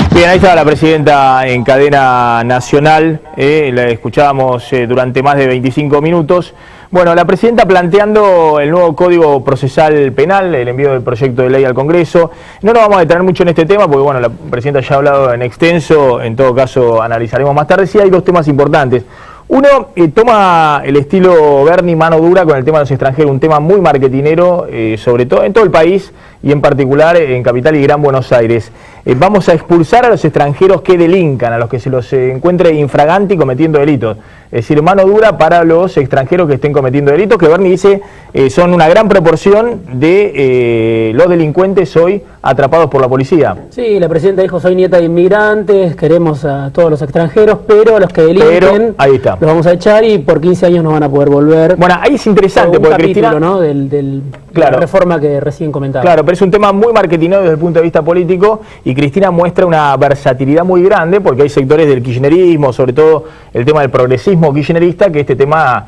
Speaker 1: Bien, ahí estaba la presidenta en cadena nacional, la escuchábamos durante más de 25 minutos. Bueno, la presidenta planteando el nuevo Código Procesal Penal, el envío del proyecto de ley al Congreso. No nos vamos a detener mucho en este tema porque, bueno, la presidenta ya ha hablado en extenso, en todo caso analizaremos más tarde. Sí hay dos temas importantes. Uno, toma el estilo Bernie, mano dura con el tema de los extranjeros, un tema muy marketinero, sobre todo en todo el país y en particular en Capital y Gran Buenos Aires. Vamos a expulsar a los extranjeros que delincan, a los que se los encuentre infraganti cometiendo delitos. es decir, mano dura para los extranjeros que estén cometiendo delitos, que Bernie dice son una gran proporción de los delincuentes hoy atrapados por la policía.
Speaker 2: Sí, la presidenta dijo, soy nieta de inmigrantes, queremos a todos los extranjeros, pero a los que delinquen
Speaker 1: ahí está,
Speaker 2: los vamos a echar y por 15 años no van a poder volver.
Speaker 1: Bueno, ahí es interesante porque
Speaker 2: capítulo,
Speaker 1: Cristina,
Speaker 2: ¿no? de la reforma que recién comentaba.
Speaker 1: Claro, pero es un tema muy marketinado desde el punto de vista político y Cristina muestra una versatilidad muy grande porque hay sectores del kirchnerismo, sobre todo el tema del progresismo kirchnerista, que este tema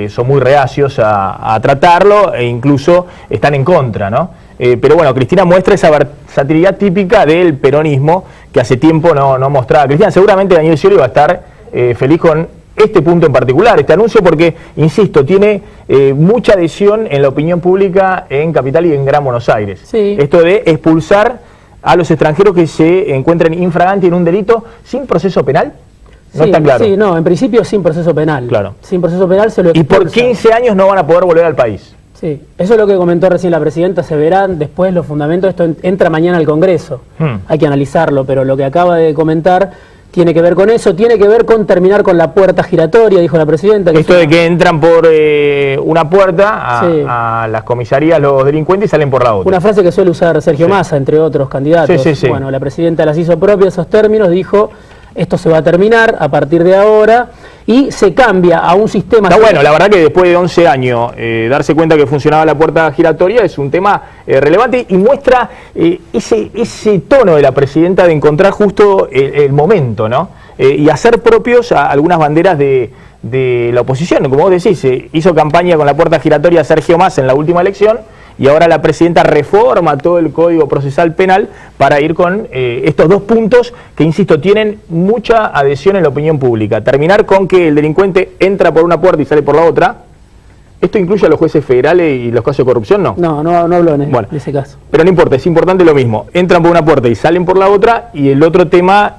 Speaker 1: son muy reacios a tratarlo e incluso están en contra, ¿no? Pero bueno, Cristina muestra esa versatilidad típica del peronismo que hace tiempo no mostraba. Cristina, seguramente Daniel Scioli va a estar feliz con este punto en particular, este anuncio, porque, insisto, tiene mucha adhesión en la opinión pública en Capital y en Gran Buenos Aires.
Speaker 2: Sí.
Speaker 1: Esto de expulsar a los extranjeros que se encuentren infraganti en un delito sin proceso penal. No
Speaker 2: sí,
Speaker 1: está claro.
Speaker 2: Sí, no, en principio sin proceso penal.
Speaker 1: Claro.
Speaker 2: Sin proceso penal se lo expulsa.
Speaker 1: Y por 15 años no van a poder volver al país.
Speaker 2: Sí, eso es lo que comentó recién la presidenta, se verán después los fundamentos, esto entra mañana al Congreso, hay que analizarlo, pero lo que acaba de comentar tiene que ver con eso, tiene que ver con terminar con la puerta giratoria, dijo la presidenta. Que
Speaker 1: esto de que entran por una puerta
Speaker 2: sí,
Speaker 1: a las comisarías los delincuentes y salen por la otra.
Speaker 2: Una frase que suele usar Sergio Massa, entre otros candidatos.
Speaker 1: Sí.
Speaker 2: Bueno, la presidenta las hizo propias esos términos, dijo, esto se va a terminar a partir de ahora y se cambia a un sistema...
Speaker 1: Está bueno, la verdad que después de 11 años darse cuenta que funcionaba la puerta giratoria es un tema relevante y muestra ese tono de la presidenta de encontrar justo el momento, ¿no? Y hacer propios a algunas banderas de la oposición. Como vos decís, hizo campaña con la puerta giratoria Sergio Massa en la última elección y ahora la presidenta reforma todo el Código Procesal Penal para ir con estos dos puntos que, insisto, tienen mucha adhesión en la opinión pública. Terminar con que el delincuente entra por una puerta y sale por la otra. ¿Esto incluye a los jueces federales y los casos de corrupción? No.
Speaker 2: No habló en ese caso.
Speaker 1: Pero no importa, es importante lo mismo. Entran por una puerta y salen por la otra. Y el otro tema,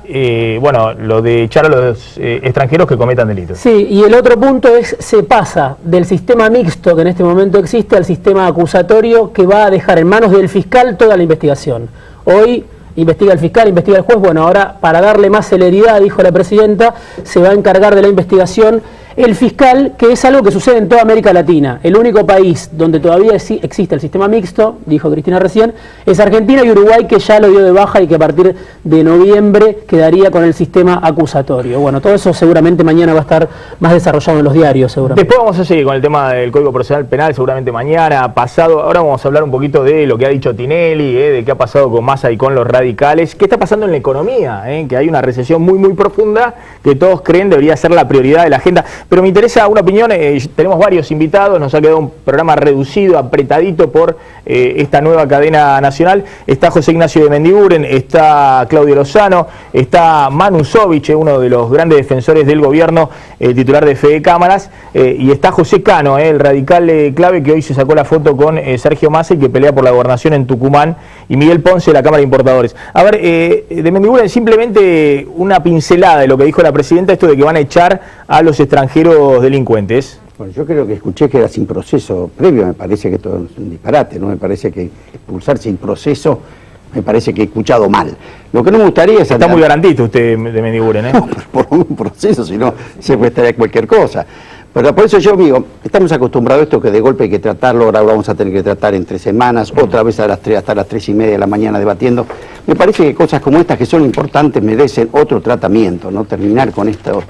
Speaker 1: bueno, lo de echar a los extranjeros que cometan delitos.
Speaker 2: Sí, y el otro punto es, se pasa del sistema mixto que en este momento existe al sistema acusatorio que va a dejar en manos del fiscal toda la investigación. Hoy investiga el fiscal, investiga el juez. Bueno, ahora para darle más celeridad, dijo la presidenta, se va a encargar de la investigación el fiscal, que es algo que sucede en toda América Latina. El único país donde todavía existe el sistema mixto, dijo Cristina recién, es Argentina y Uruguay, que ya lo dio de baja y que a partir de noviembre quedaría con el sistema acusatorio. Bueno, todo eso seguramente mañana va a estar más desarrollado en los diarios, seguramente.
Speaker 1: Después vamos a seguir con el tema del Código Procesal Penal, seguramente mañana, pasado. Ahora vamos a hablar un poquito de lo que ha dicho Tinelli, de qué ha pasado con Massa y con los radicales, qué está pasando en la economía, que hay una recesión muy profunda que todos creen debería ser la prioridad de la agenda. Pero me interesa una opinión, tenemos varios invitados, nos ha quedado un programa reducido, apretadito por esta nueva cadena nacional. Está José Ignacio de Mendiguren, está Claudio Lozano, está Manu Sovich, uno de los grandes defensores del gobierno, titular de Fede Cámaras, y está José Cano, el radical clave que hoy se sacó la foto con Sergio Massa y que pelea por la gobernación en Tucumán, y Miguel Ponce de la Cámara de Importadores. A ver, de Mendiguren, simplemente una pincelada de lo que dijo la presidenta, esto de que van a echar a los extranjeros delincuentes.
Speaker 5: Bueno, yo creo que escuché que era sin proceso previo, me parece que todo es un disparate, ¿no? Me parece que expulsar sin proceso, me parece que he escuchado mal. Lo que no me gustaría es...
Speaker 1: Está muy garantista usted de Mendiguren, ¿eh?
Speaker 5: No, por un proceso, si no se puede estar cualquier cosa. Pero por eso yo digo, estamos acostumbrados a esto que de golpe hay que tratarlo, ahora lo vamos a tener que tratar en 3 semanas, otra vez a las 3, hasta las 3:30 de la mañana debatiendo. Me parece que cosas como estas que son importantes merecen otro tratamiento, ¿no? Terminar con estos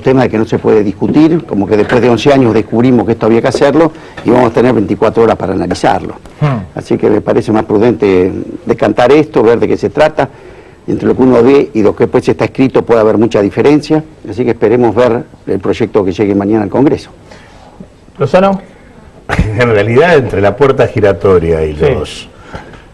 Speaker 5: temas de que no se puede discutir, como que después de 11 años descubrimos que esto había que hacerlo y vamos a tener 24 horas para analizarlo. Así que me parece más prudente decantar esto, ver de qué se trata. Entre lo que uno ve y lo que después está escrito puede haber mucha diferencia, así que esperemos ver el proyecto que llegue mañana al Congreso.
Speaker 1: ¿Lozano?
Speaker 6: En realidad, entre la puerta giratoria y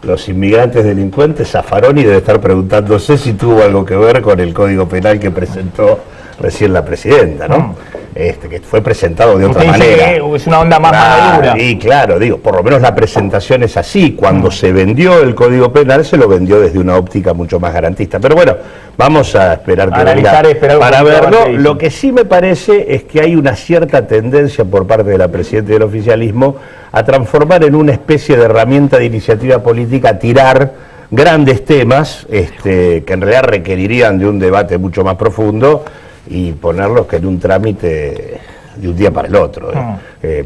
Speaker 6: los inmigrantes delincuentes, Zaffaroni debe estar preguntándose si tuvo algo que ver con el Código Penal que presentó recién la presidenta, ¿no? Que fue presentado de otra manera.
Speaker 1: Es una onda más madura.
Speaker 6: Y claro, digo, por lo menos la presentación es así. Cuando se vendió el Código Penal, se lo vendió desde una óptica mucho más garantista. Pero bueno, vamos a esperar que venga para verlo. Lo que sí me parece es que hay una cierta tendencia por parte de la presidenta y del oficialismo a transformar en una especie de herramienta de iniciativa política, a tirar grandes temas que en realidad requerirían de un debate mucho más profundo, y ponerlos que en un trámite de un día para el otro.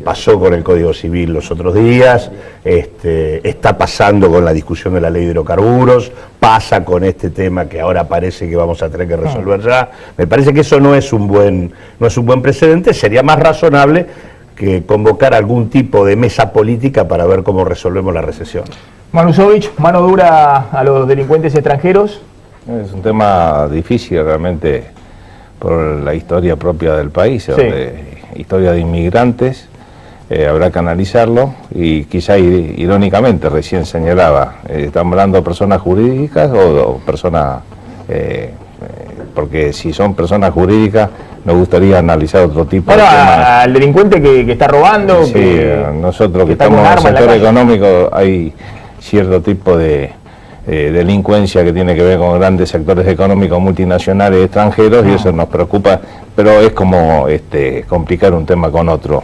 Speaker 6: Pasó con el Código Civil los otros días, está pasando con la discusión de la ley de hidrocarburos, pasa con este tema que ahora parece que vamos a tener que resolver ya. Me parece que eso no es un buen precedente. Sería más razonable que convocar algún tipo de mesa política para ver cómo resolvemos la recesión.
Speaker 1: Manusovich, mano dura a los delincuentes extranjeros.
Speaker 7: Es un tema difícil realmente por la historia propia del país, historia de inmigrantes, habrá que analizarlo y quizá irónicamente recién señalaba, ¿estamos hablando de personas jurídicas o personas, porque si son personas jurídicas nos gustaría analizar otro tipo de temas.
Speaker 1: Al delincuente que está robando.
Speaker 7: Sí, nosotros que estamos en el sector económico hay cierto tipo de delincuencia que tiene que ver con grandes sectores económicos multinacionales extranjeros y eso nos preocupa, pero es como complicar un tema con otro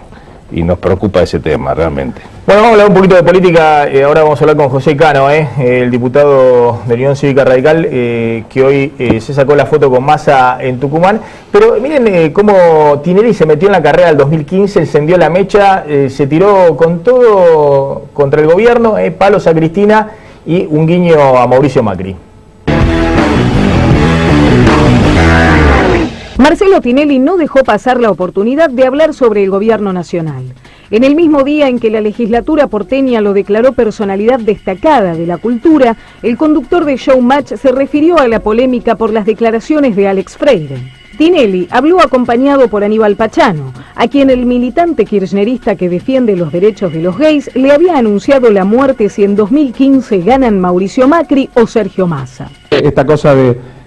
Speaker 7: y nos preocupa ese tema realmente.
Speaker 1: Bueno, vamos a hablar un poquito de política, ahora vamos a hablar con José Cano, el diputado de Unión Cívica Radical, que hoy se sacó la foto con Massa en Tucumán, pero miren cómo Tinelli se metió en la carrera del 2015, encendió la mecha, se tiró con todo contra el gobierno, palos a Cristina y un guiño a Mauricio Macri.
Speaker 8: Marcelo Tinelli no dejó pasar la oportunidad de hablar sobre el gobierno nacional. En el mismo día en que la legislatura porteña lo declaró personalidad destacada de la cultura, el conductor de Showmatch se refirió a la polémica por las declaraciones de Alex Freire. Tinelli habló acompañado por Aníbal Pachano, a quien el militante kirchnerista que defiende los derechos de los gays le había anunciado la muerte si en 2015 ganan Mauricio Macri o Sergio Massa.
Speaker 9: Esta cosa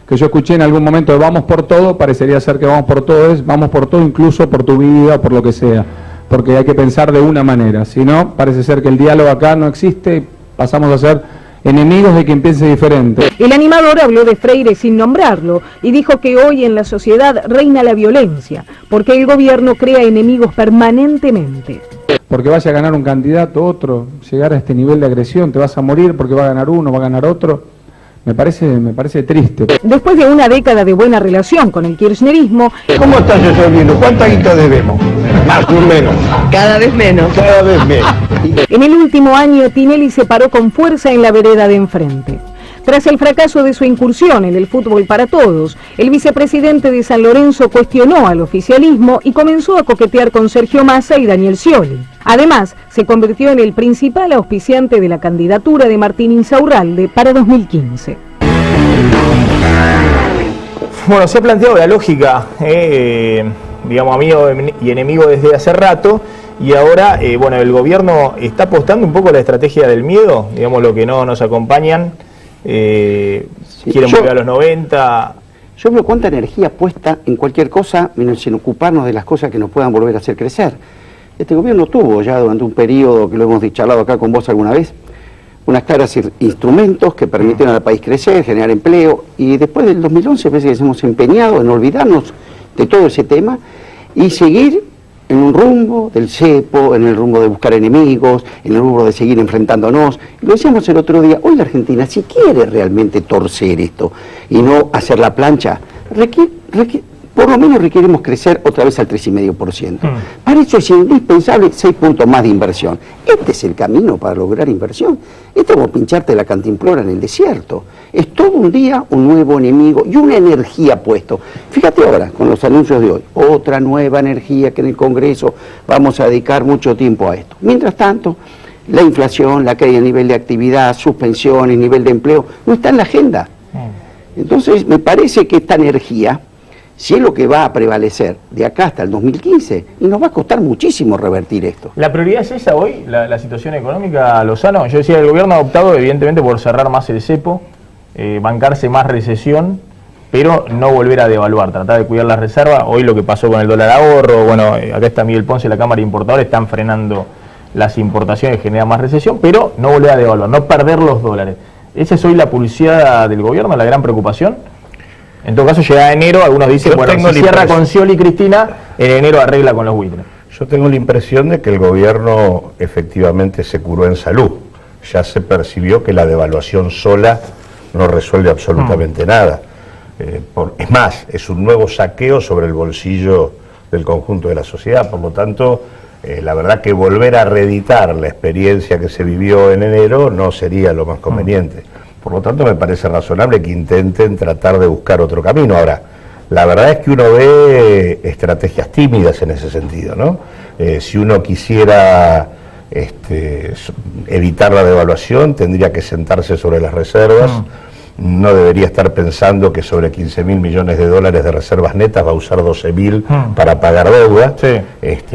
Speaker 9: que yo escuché en algún momento de vamos por todo, parecería ser que vamos por todo, es vamos por todo incluso por tu vida, por lo que sea, porque hay que pensar de una manera, si no, parece ser que el diálogo acá no existe, pasamos a ser enemigos de quien piense diferente.
Speaker 8: El animador habló de Freire sin nombrarlo y dijo que hoy en la sociedad reina la violencia, porque el gobierno crea enemigos permanentemente.
Speaker 9: Porque vaya a ganar un candidato, otro, llegar a este nivel de agresión, te vas a morir porque va a ganar uno, va a ganar otro. Me parece triste.
Speaker 8: Después de una década de buena relación con el kirchnerismo...
Speaker 10: ¿Cómo estás resolviendo? ¿Cuánta guita debemos? Más o menos.
Speaker 11: Cada vez menos.
Speaker 10: Cada vez menos.
Speaker 8: En el último año, Tinelli se paró con fuerza en la vereda de enfrente. Tras el fracaso de su incursión en el fútbol para todos, el vicepresidente de San Lorenzo cuestionó al oficialismo y comenzó a coquetear con Sergio Massa y Daniel Scioli. Además, se convirtió en el principal auspiciante de la candidatura de Martín Insaurralde para 2015.
Speaker 1: Bueno, se ha planteado la lógica, digamos, amigo y enemigo desde hace rato, y ahora, bueno, el gobierno está apostando un poco a la estrategia del miedo, digamos, lo que no nos acompañan. Quieren volver a los 90.
Speaker 5: Yo veo cuánta energía puesta en cualquier cosa menos en ocuparnos de las cosas que nos puedan volver a hacer crecer. Este gobierno tuvo ya durante un periodo, que lo hemos charlado acá con vos alguna vez, unas claras instrumentos que permitieron al país crecer, generar empleo, y después del 2011 parece que nos hemos empeñado en olvidarnos de todo ese tema y seguir en un rumbo del cepo, en el rumbo de buscar enemigos, en el rumbo de seguir enfrentándonos. Lo decíamos el otro día, hoy la Argentina, si quiere realmente torcer esto y no hacer la plancha, por lo menos requerimos crecer otra vez al 3,5%. Para eso es indispensable 6 puntos más de inversión. Este es el camino para lograr inversión. Este es como pincharte la cantimplora en el desierto. Es todo un día un nuevo enemigo y una energía puesto. Fíjate ahora, con los anuncios de hoy, otra nueva energía que en el Congreso vamos a dedicar mucho tiempo a esto. Mientras tanto, la inflación, la caída de nivel de actividad, suspensiones, nivel de empleo, no está en la agenda. Entonces, me parece que esta energía, si es lo que va a prevalecer de acá hasta el 2015, y nos va a costar muchísimo revertir esto.
Speaker 1: ¿La prioridad es esa hoy, la situación económica, Lozano? Yo decía, el gobierno ha optado evidentemente por cerrar más el cepo, bancarse más recesión, pero no volver a devaluar, tratar de cuidar las reservas. Hoy lo que pasó con el dólar ahorro, bueno, acá está Miguel Ponce, la Cámara de Importadores, están frenando las importaciones, genera más recesión, pero no volver a devaluar, no perder los dólares. ¿Esa es hoy la pulseada del gobierno, la gran preocupación? En todo caso, llega enero, algunos dicen, bueno, si cierra con Scioli y Cristina, en enero arregla con los buitres.
Speaker 6: Yo tengo la impresión de que el gobierno efectivamente se curó en salud. Ya se percibió que la devaluación sola no resuelve absolutamente nada. Es más, es un nuevo saqueo sobre el bolsillo del conjunto de la sociedad. Por lo tanto, la verdad que volver a reeditar la experiencia que se vivió en enero no sería lo más conveniente. Por lo tanto, me parece razonable que intenten tratar de buscar otro camino. Ahora, la verdad es que uno ve estrategias tímidas en ese sentido, ¿no? Si uno quisiera evitar la devaluación, tendría que sentarse sobre las reservas. No debería estar pensando que sobre 15.000 millones de dólares de reservas netas va a usar 12.000 para pagar deuda,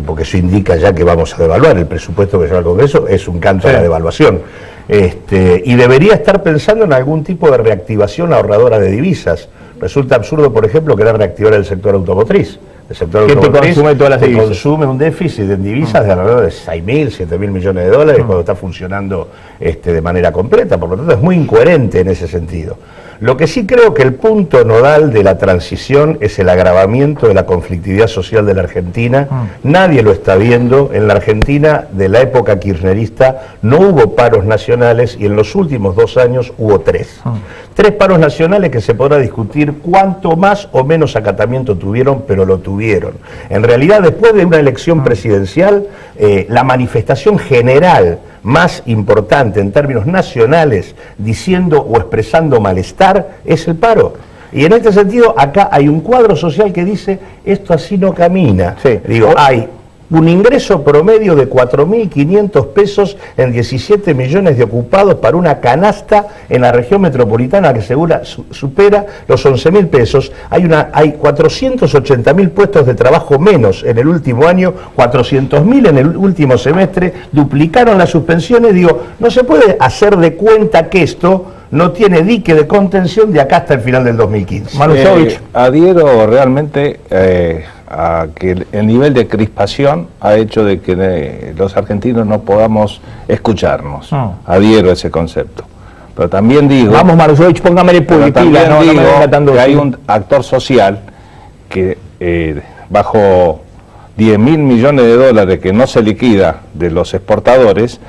Speaker 6: porque eso indica ya que vamos a devaluar. El presupuesto que lleva el Congreso es un canto a la devaluación. Y debería estar pensando en algún tipo de reactivación ahorradora de divisas. Resulta absurdo, por ejemplo, querer reactivar el sector automotriz. El sector automotriz consume todas las divisas. Consume un déficit en divisas de alrededor de 6.000, 7.000 millones de dólares cuando está funcionando de manera completa. Por lo tanto, es muy incoherente en ese sentido. Lo que sí creo que el punto nodal de la transición es el agravamiento de la conflictividad social de la Argentina. Nadie lo está viendo. En la Argentina de la época kirchnerista no hubo paros nacionales y en los últimos 2 años hubo 3. 3 paros nacionales que se podrá discutir cuánto más o menos acatamiento tuvieron, pero lo tuvieron. En realidad, después de una elección presidencial, la manifestación general más importante en términos nacionales, diciendo o expresando malestar, es el paro. Y en este sentido, acá hay un cuadro social que dice, esto así no camina. Digo, hay un ingreso promedio de 4.500 pesos en 17 millones de ocupados para una canasta en la región metropolitana que supera los 11.000 pesos. Hay 480.000 puestos de trabajo menos en el último año, 400.000 en el último semestre, duplicaron las suspensiones. Digo, no se puede hacer de cuenta que esto no tiene dique de contención de acá hasta el final del 2015.
Speaker 7: Adhiero realmente a que el nivel de crispación ha hecho de que los argentinos no podamos escucharnos. Adhiero a ese concepto. Pero también digo...
Speaker 1: Vamos, Marusovich, póngame pila,
Speaker 7: que hay un actor social que bajo 10.000 millones de dólares que no se liquida de los exportadores,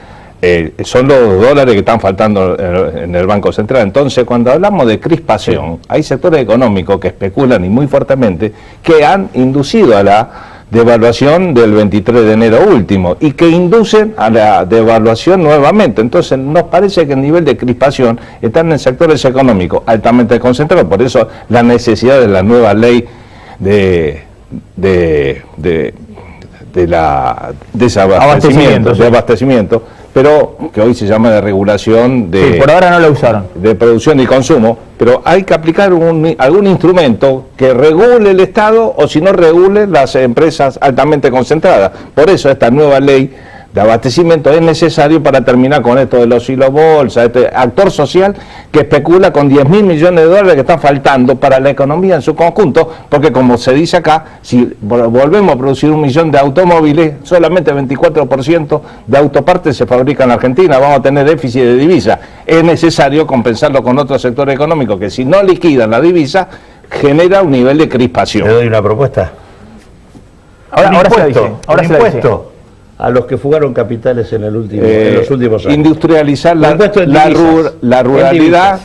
Speaker 7: son los dólares que están faltando en el Banco Central. Entonces, cuando hablamos de crispación, hay sectores económicos que especulan y muy fuertemente que han inducido a la devaluación del 23 de enero último y que inducen a la devaluación nuevamente. Entonces, nos parece que el nivel de crispación está en sectores económicos altamente concentrados. Por eso, la necesidad de la nueva ley de abastecimiento, pero que hoy se llama de regulación de...
Speaker 1: por ahora no la usaron.
Speaker 7: De producción y consumo, pero hay que aplicar algún instrumento que regule el Estado o si no regule las empresas altamente concentradas. Por eso esta nueva ley de abastecimiento es necesario para terminar con esto de los hilos bolsa, este actor social que especula con 10.000 millones de dólares que están faltando para la economía en su conjunto, porque como se dice acá, si volvemos a producir 1 millón de automóviles, solamente 24% de autopartes se fabrican en Argentina, vamos a tener déficit de divisa. Es necesario compensarlo con otros sectores económicos que si no liquidan la divisa, genera un nivel de crispación.
Speaker 6: ¿Le doy una propuesta?
Speaker 1: Ahora se dice.
Speaker 6: A los que fugaron capitales en los últimos años.
Speaker 7: Industrializar la ruralidad,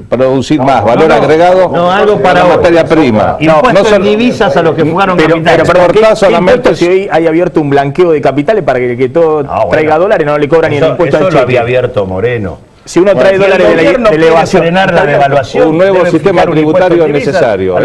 Speaker 7: producir más valor agregado,
Speaker 6: algo para
Speaker 7: materia prima.
Speaker 6: Impuesto en divisas a los que fugaron capitales.
Speaker 1: Pero solamente si hoy hay abierto un blanqueo de capitales para que todo traiga dólares, no le cobran ni el impuesto al cheque.
Speaker 6: Eso lo había abierto Moreno.
Speaker 1: Si uno trae dólares de elevación,
Speaker 6: la devaluación,
Speaker 7: un nuevo sistema tributario es necesario.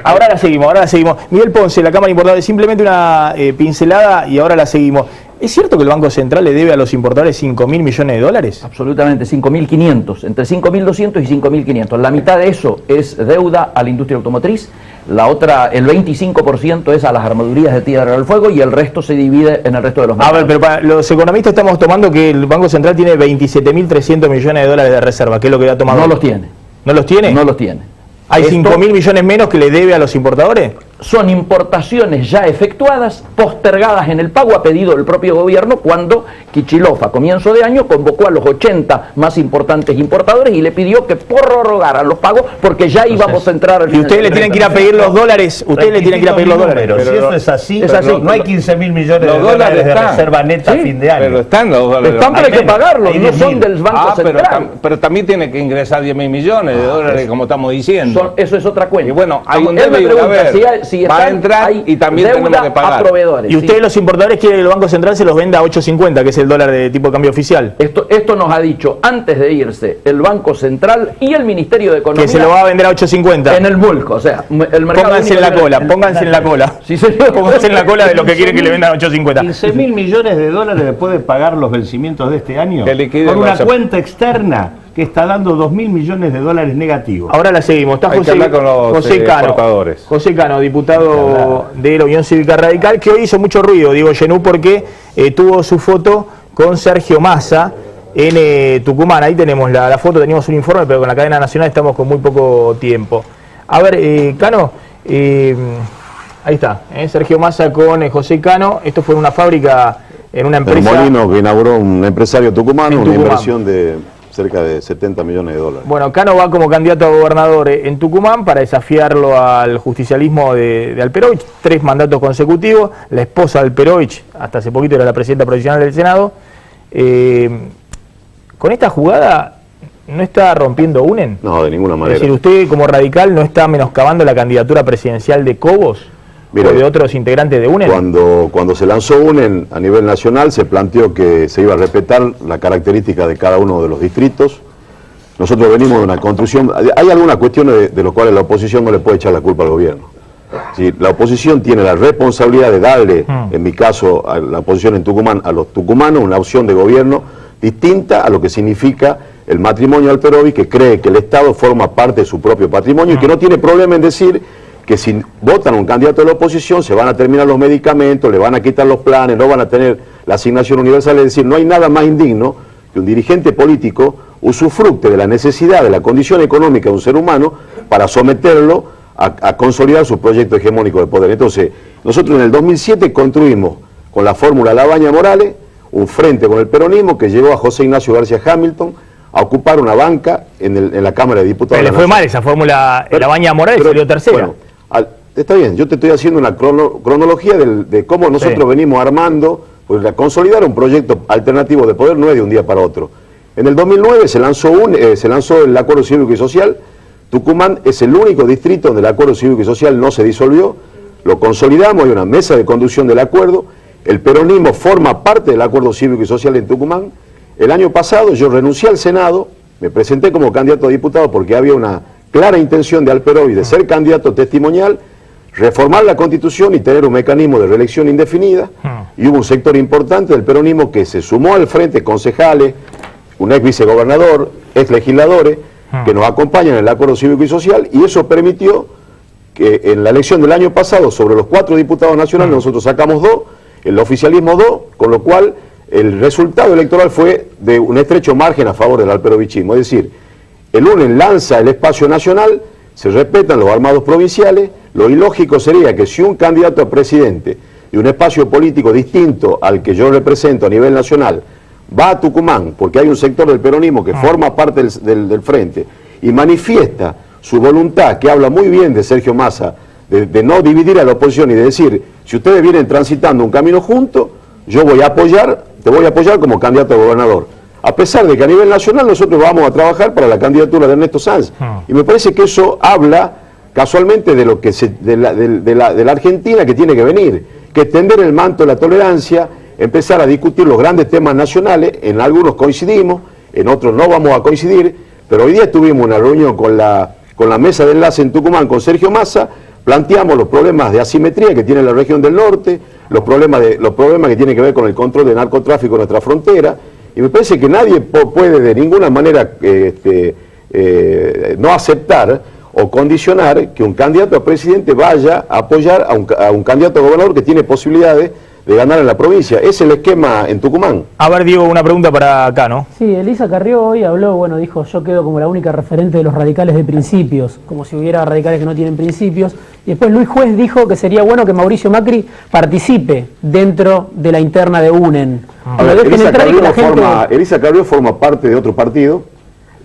Speaker 1: Ahora la seguimos. Miguel Ponce, la Cámara Importadora, simplemente una pincelada y ahora la seguimos. ¿Es cierto que el Banco Central le debe a los importadores 5.000 millones de dólares?
Speaker 11: Absolutamente, 5.500, entre 5.200 y 5.500. La mitad de eso es deuda a la industria automotriz, la otra, el 25% es a las armadurías de Tierra del Fuego y el resto se divide en el resto de los mercados.
Speaker 1: A ver, pero para los economistas estamos tomando que el Banco Central tiene 27.300 millones de dólares de reserva, ¿qué es lo que ha tomado?
Speaker 11: No los tiene.
Speaker 1: ¿No los tiene?
Speaker 11: No los tiene.
Speaker 1: ¿Hay 5.000 millones menos que le debe a los importadores?
Speaker 11: son importaciones ya efectuadas, postergadas en el pago a pedido del propio gobierno cuando Kicillof a comienzo de año convocó a los 80 más importantes importadores y le pidió que prorrogaran los pagos porque ya íbamos a entrar al
Speaker 1: final. Y ustedes le tienen que ir a pedir los dólares, ustedes le tienen que ir a pedir los dólares.
Speaker 6: Pero si eso es así, no hay 15.000 millones de dólares de reserva neta a fin de año.
Speaker 7: Pero están los dólares.
Speaker 11: Están, pero hay que pagarlos, no son del Banco Central.
Speaker 7: Pero también tiene que ingresar 10.000 millones de dólares, como estamos diciendo.
Speaker 11: Eso es otra cuenta.
Speaker 7: Y bueno, hay un debe y un haber. Va a entrar y también tenemos que pagar.
Speaker 1: Y ustedes, los importadores, quieren que el Banco Central se los venda a 8.50, que es el dólar de tipo de cambio oficial.
Speaker 11: Esto nos ha dicho antes de irse el Banco Central y el Ministerio de Economía.
Speaker 1: Que se lo va a vender a 8.50.
Speaker 11: En el bulk, o sea, el mercado.
Speaker 1: Pónganse en la cola, pónganse en la cola.
Speaker 11: Sí, señor.
Speaker 1: Pónganse en la cola de los que quieren que le vendan a 8.50.
Speaker 6: 15.000 millones de dólares después de pagar los vencimientos de este año. Con una cuenta externa que está dando 2.000 millones de dólares negativos.
Speaker 1: Ahora la seguimos. Está José Cano, diputado de la Unión Cívica Radical, que hoy hizo mucho ruido, digo Genú, porque tuvo su foto con Sergio Massa en Tucumán. Ahí tenemos la foto, teníamos un informe, pero con la cadena nacional estamos con muy poco tiempo. A ver, Cano, ahí está, Sergio Massa con José Cano. Esto fue en una fábrica, en una empresa.
Speaker 12: El molino que inauguró un empresario tucumano, una inversión de cerca de 70 millones de dólares.
Speaker 1: Bueno, Cano va como candidato a gobernador en Tucumán para desafiarlo al justicialismo de Alperovich, 3 mandatos consecutivos. La esposa de Alperovich, hasta hace poquito era la presidenta provisional del Senado. Con esta jugada, ¿no está rompiendo UNEN?
Speaker 12: No, de ninguna manera.
Speaker 1: Es decir, usted como radical no está menoscabando la candidatura presidencial de Cobos. Mira, o de otros integrantes de UNEN.
Speaker 12: Cuando se lanzó UNEN a nivel nacional se planteó que se iba a respetar la característica de cada uno de los distritos. Nosotros venimos de una construcción, hay algunas cuestiones de las cuales la oposición no le puede echar la culpa al gobierno. Si la oposición tiene la responsabilidad de darle, en mi caso, a la oposición en Tucumán, a los tucumanos una opción de gobierno distinta a lo que significa el matrimonio Alperovich, que cree que el Estado forma parte de su propio patrimonio y que no tiene problema en decir que si votan a un candidato de la oposición se van a terminar los medicamentos, le van a quitar los planes, no van a tener la asignación universal. Es decir, no hay nada más indigno que un dirigente político usufructe de la necesidad, de la condición económica de un ser humano para someterlo a consolidar su proyecto hegemónico de poder. Entonces, nosotros en el 2007 construimos con la fórmula Labaña Morales un frente con el peronismo que llevó a José Ignacio García Hamilton a ocupar una banca en la Cámara de Diputados.
Speaker 1: Pero le fue mal esa fórmula, Labaña Morales salió tercera.
Speaker 12: Bueno, está bien, yo te estoy haciendo una cronología de cómo nosotros venimos armando, pues consolidar un proyecto alternativo de poder no es de un día para otro. En el 2009 se lanzó el Acuerdo Cívico y Social. Tucumán es el único distrito donde el Acuerdo Cívico y Social no se disolvió. Lo consolidamos, hay una mesa de conducción del acuerdo. El peronismo forma parte del Acuerdo Cívico y Social en Tucumán. El año pasado yo renuncié al Senado, me presenté como candidato a diputado porque había una clara intención de Alperovich de ser candidato testimonial, reformar la Constitución y tener un mecanismo de reelección indefinida. Y hubo un sector importante del peronismo que se sumó al frente, concejales, un ex vicegobernador, ex legisladores, que nos acompañan en el Acuerdo Cívico y Social, y eso permitió que en la elección del año pasado, sobre los 4 diputados nacionales, nosotros sacamos 2, el oficialismo 2, con lo cual el resultado electoral fue de un estrecho margen a favor del alperovichismo. Es decir, el UNEN lanza el espacio nacional, se respetan los armados provinciales. Lo ilógico sería que si un candidato a presidente de un espacio político distinto al que yo represento a nivel nacional va a Tucumán, porque hay un sector del peronismo que forma parte del frente y manifiesta su voluntad, que habla muy bien de Sergio Massa, de no dividir a la oposición y de decir, si ustedes vienen transitando un camino juntos, yo te voy a apoyar como candidato a gobernador. A pesar de que a nivel nacional nosotros vamos a trabajar para la candidatura de Ernesto Sanz. Y me parece que eso habla casualmente de lo que de la Argentina que tiene que venir, que extender el manto de la tolerancia, empezar a discutir los grandes temas nacionales. En algunos coincidimos, en otros no vamos a coincidir, pero hoy día tuvimos una reunión con la mesa de enlace en Tucumán con Sergio Massa, planteamos los problemas de asimetría que tiene la región del norte, los problemas que tienen que ver con el control del narcotráfico en nuestra frontera, y me parece que nadie puede de ninguna manera no aceptar o condicionar que un candidato a presidente vaya a apoyar a un candidato a gobernador que tiene posibilidades de ganar en la provincia. Es el esquema en Tucumán.
Speaker 1: A ver, Diego, una pregunta para acá, ¿no?
Speaker 2: Sí, Elisa Carrió hoy habló, dijo, yo quedo como la única referente de los radicales de principios, como si hubiera radicales que no tienen principios, Y después Luis Juez dijo que sería bueno que Mauricio Macri participe dentro de la interna de UNEN.
Speaker 12: Elisa Carrió forma parte de otro partido.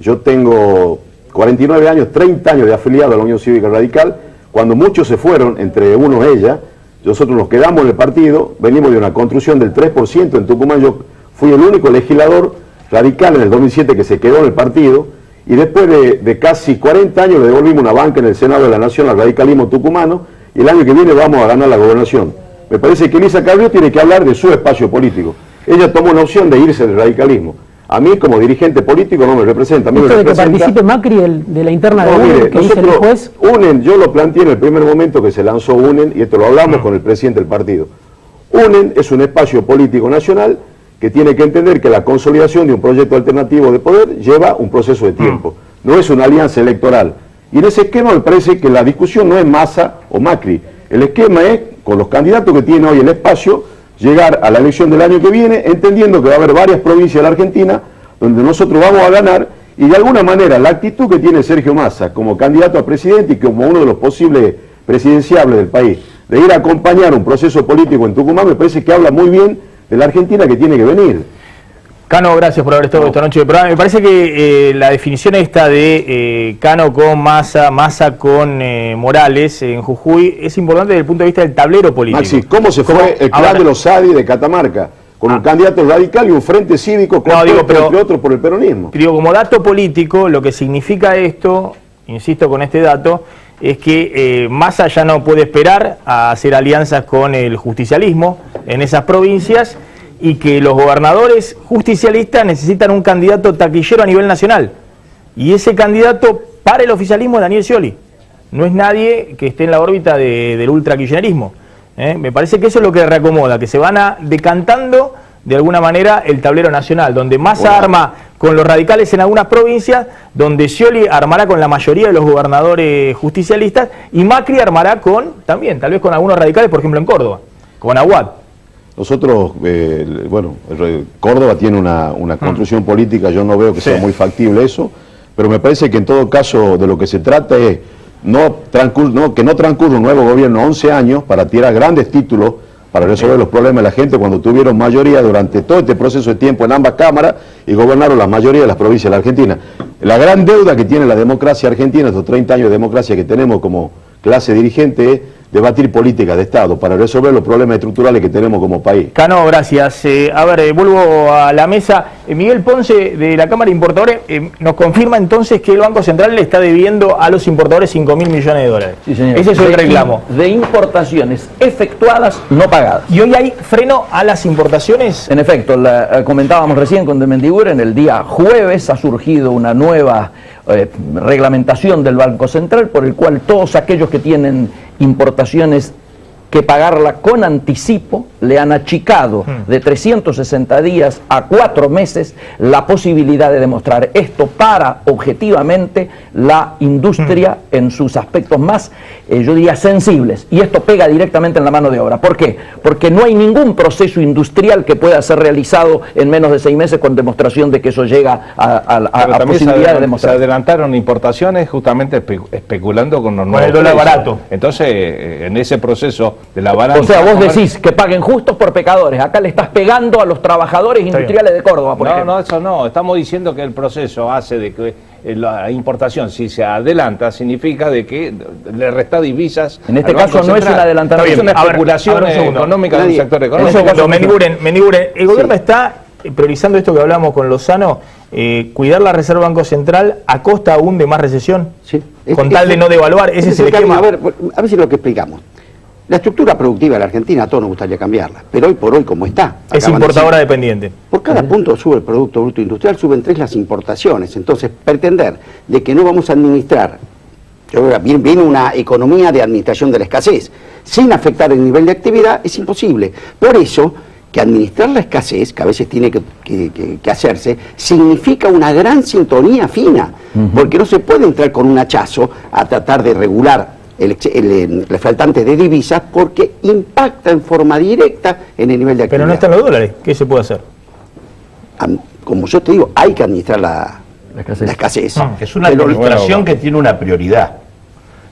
Speaker 12: Yo tengo 49 años, 30 años de afiliado a la Unión Cívica Radical. Cuando muchos se fueron, entre unos ella, nosotros nos quedamos en el partido, venimos de una construcción del 3% en Tucumán. Yo fui el único legislador radical en el 2007 que se quedó en el partido, y después de casi 40 años le devolvimos una banca en el Senado de la Nación al radicalismo tucumano, y el año que viene vamos a ganar la gobernación. Me parece que Elisa Carrió tiene que hablar de su espacio político. Ella tomó una opción de irse del radicalismo. A mí, como dirigente político, no me representa.
Speaker 2: ¿Esto de que participe Macri de la interna de UNEN, que dice el juez?
Speaker 12: UNEN, yo lo planteé en el primer momento que se lanzó UNEN, y esto lo hablamos con el presidente del partido. UNEN es un espacio político nacional que tiene que entender que la consolidación de un proyecto alternativo de poder lleva un proceso de tiempo. No es una alianza electoral. Y en ese esquema me parece que la discusión no es Massa o Macri. El esquema es, con los candidatos que tiene hoy el espacio, llegar a la elección del año que viene, entendiendo que va a haber varias provincias de la Argentina donde nosotros vamos a ganar, y de alguna manera la actitud que tiene Sergio Massa como candidato a presidente y como uno de los posibles presidenciables del país, de ir a acompañar un proceso político en Tucumán, me parece que habla muy bien de la Argentina que tiene que venir.
Speaker 1: Cano, gracias por haber estado esta noche de programa. Me parece que la definición esta de Cano con Massa, Massa con Morales en Jujuy es importante desde el punto de vista del tablero político.
Speaker 12: Maxi, ¿cómo se fue el clan de los Sadi de Catamarca? Con un candidato radical y un frente cívico entre otros por el peronismo.
Speaker 1: Digo, como dato político, lo que significa esto, insisto con este dato, es que Massa ya no puede esperar a hacer alianzas con el justicialismo en esas provincias, y que los gobernadores justicialistas necesitan un candidato taquillero a nivel nacional. Y ese candidato para el oficialismo es Daniel Scioli. No es nadie que esté en la órbita del ultrakirchnerismo. Me parece que eso es lo que reacomoda, que se van decantando de alguna manera el tablero nacional, donde Massa arma con los radicales en algunas provincias, donde Scioli armará con la mayoría de los gobernadores justicialistas, y Macri armará también, tal vez con algunos radicales, por ejemplo en Córdoba, con Aguad.
Speaker 12: Nosotros, Córdoba tiene una construcción política, yo no veo que sea muy factible eso, pero me parece que en todo caso de lo que se trata es que no transcurra un nuevo gobierno 11 años para tirar grandes títulos para resolver los problemas de la gente cuando tuvieron mayoría durante todo este proceso de tiempo en ambas cámaras y gobernaron la mayoría de las provincias de la Argentina. La gran deuda que tiene la democracia argentina, estos 30 años de democracia que tenemos como clase dirigente, es debatir políticas de Estado para resolver los problemas estructurales que tenemos como país.
Speaker 1: Cano, gracias. Vuelvo a la mesa. Miguel Ponce, de la Cámara de Importadores, nos confirma entonces que el Banco Central le está debiendo a los importadores 5.000 millones de dólares.
Speaker 11: Sí, señor.
Speaker 1: Ese es el reclamo.
Speaker 11: De importaciones efectuadas, no pagadas.
Speaker 1: ¿Y hoy hay freno a las importaciones?
Speaker 11: En efecto, comentábamos recién con de Mendiguren, el día jueves ha surgido una nueva reglamentación del Banco Central por el cual todos aquellos que tienen importaciones que pagarla con anticipo le han achicado de 360 días a 4 meses la posibilidad de demostrar esto para objetivamente la industria en sus aspectos más, yo diría, sensibles, y esto pega directamente en la mano de obra. ¿Por qué? Porque no hay ningún proceso industrial que pueda ser realizado en menos de 6 meses con demostración de que eso llega a posibilidad de demostrar.
Speaker 7: Se adelantaron importaciones justamente especulando con los nuevos
Speaker 1: el dólar barato.
Speaker 7: Entonces, en ese proceso de la balanza...
Speaker 11: O sea, vos decís que paguen justos por pecadores. Acá le estás pegando a los trabajadores industriales de Córdoba, por ejemplo.
Speaker 7: No, eso no. Estamos diciendo que el proceso hace de que la importación, si se adelanta, significa de que le resta divisas.
Speaker 11: En este caso no es un adelantamiento,
Speaker 7: es una especulación económica del sector económico.
Speaker 1: Mendiguren, el gobierno está priorizando esto que hablamos con Lozano, cuidar la Reserva Banco Central a costa aún de más recesión, con tal de no devaluar. Ese es el esquema.
Speaker 5: A ver si lo que explicamos. La estructura productiva de la Argentina a todos nos gustaría cambiarla, pero hoy por hoy como está.
Speaker 1: Es importadora dependiente.
Speaker 5: Por cada punto sube el Producto Bruto Industrial, suben 3 las importaciones. Entonces, pretender de que no vamos a administrar, viene una economía de administración de la escasez, sin afectar el nivel de actividad, es imposible. Por eso, que administrar la escasez, que a veces tiene que hacerse, significa una gran sintonía fina, porque no se puede entrar con un hachazo a tratar de regular el faltante de divisas porque impacta en forma directa en el nivel de actividad.
Speaker 1: Pero no están los dólares, ¿qué se puede hacer?
Speaker 5: Como yo te digo, hay que administrar la escasez.
Speaker 6: Es una administración que tiene una prioridad,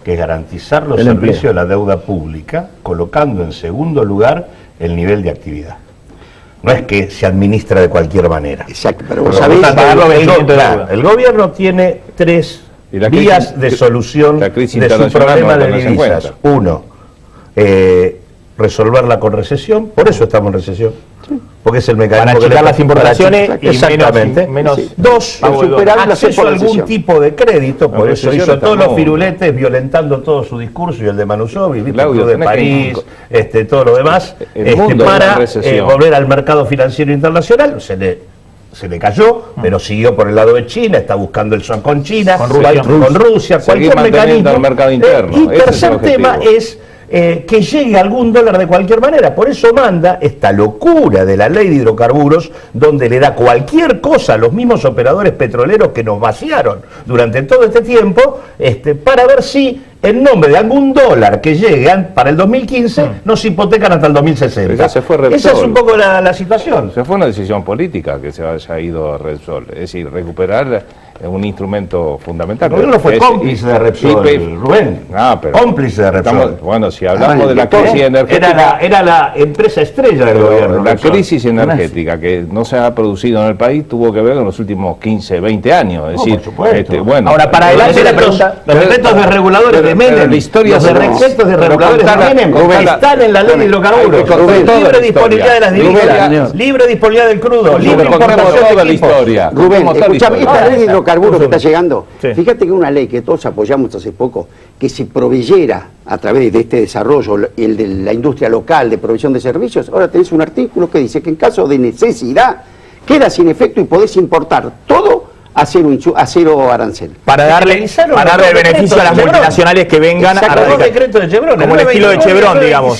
Speaker 6: que es garantizar los servicios de la deuda pública, colocando en segundo lugar el nivel de actividad. No es que se administra de cualquier manera.
Speaker 5: Exacto, pero vos sabés...
Speaker 6: El gobierno tiene tres vías de solución de su problema de divisas. Uno, resolverla con recesión, por eso estamos en recesión, porque es el mecanismo
Speaker 1: para achicar las importaciones y
Speaker 6: menos. Dos, acceso a algún tipo de crédito, por eso hizo todos los firuletes violentando todo su discurso y el de Manusov, el Club de París, todo lo demás, para volver al mercado financiero internacional. Se le cayó, pero siguió por el lado de China, está buscando el SON con China, con Rusia, cualquier mecanismo.
Speaker 7: El mercado interno.
Speaker 6: Y tercer tema es que llegue algún dólar de cualquier manera. Por eso manda esta locura de la ley de hidrocarburos, donde le da cualquier cosa a los mismos operadores petroleros que nos vaciaron durante todo este tiempo, para ver si en nombre de algún dólar que llegue para el 2015 nos hipotecan hasta el 2060.
Speaker 7: Esa es
Speaker 6: un poco la situación.
Speaker 7: Se fue una decisión política que se haya ido a Repsol, es decir, recuperar un instrumento fundamental.
Speaker 6: El gobierno fue cómplice de Repsol, Rubén. Cómplice de Repsol.
Speaker 7: Bueno, si hablamos de la crisis energética...
Speaker 6: Era la empresa estrella del gobierno.
Speaker 7: La crisis energética que no se ha producido en el país tuvo que ver con los últimos 15, 20 años. Es decir,
Speaker 6: por supuesto. Ahora, para adelante la pregunta... Los decretos de reguladores de Menem, los decretos de reguladores de Menem están en la ley de hidrocarburos. Libre disponibilidad de las divisas, libre disponibilidad del crudo, libre importación de equipos.
Speaker 5: Rubén, escuchame, esta ley de hidrocarburos que está llegando, fíjate que es una ley que todos apoyamos hace poco, que se proveyera a través de este desarrollo, el de la industria local de provisión de servicios. Ahora tenés un artículo que dice que en caso de necesidad queda sin efecto y podés importar todo a cero arancel.
Speaker 1: Para darle el beneficio a las multinacionales que vengan a radicar. Como el estilo de Chevron, digamos.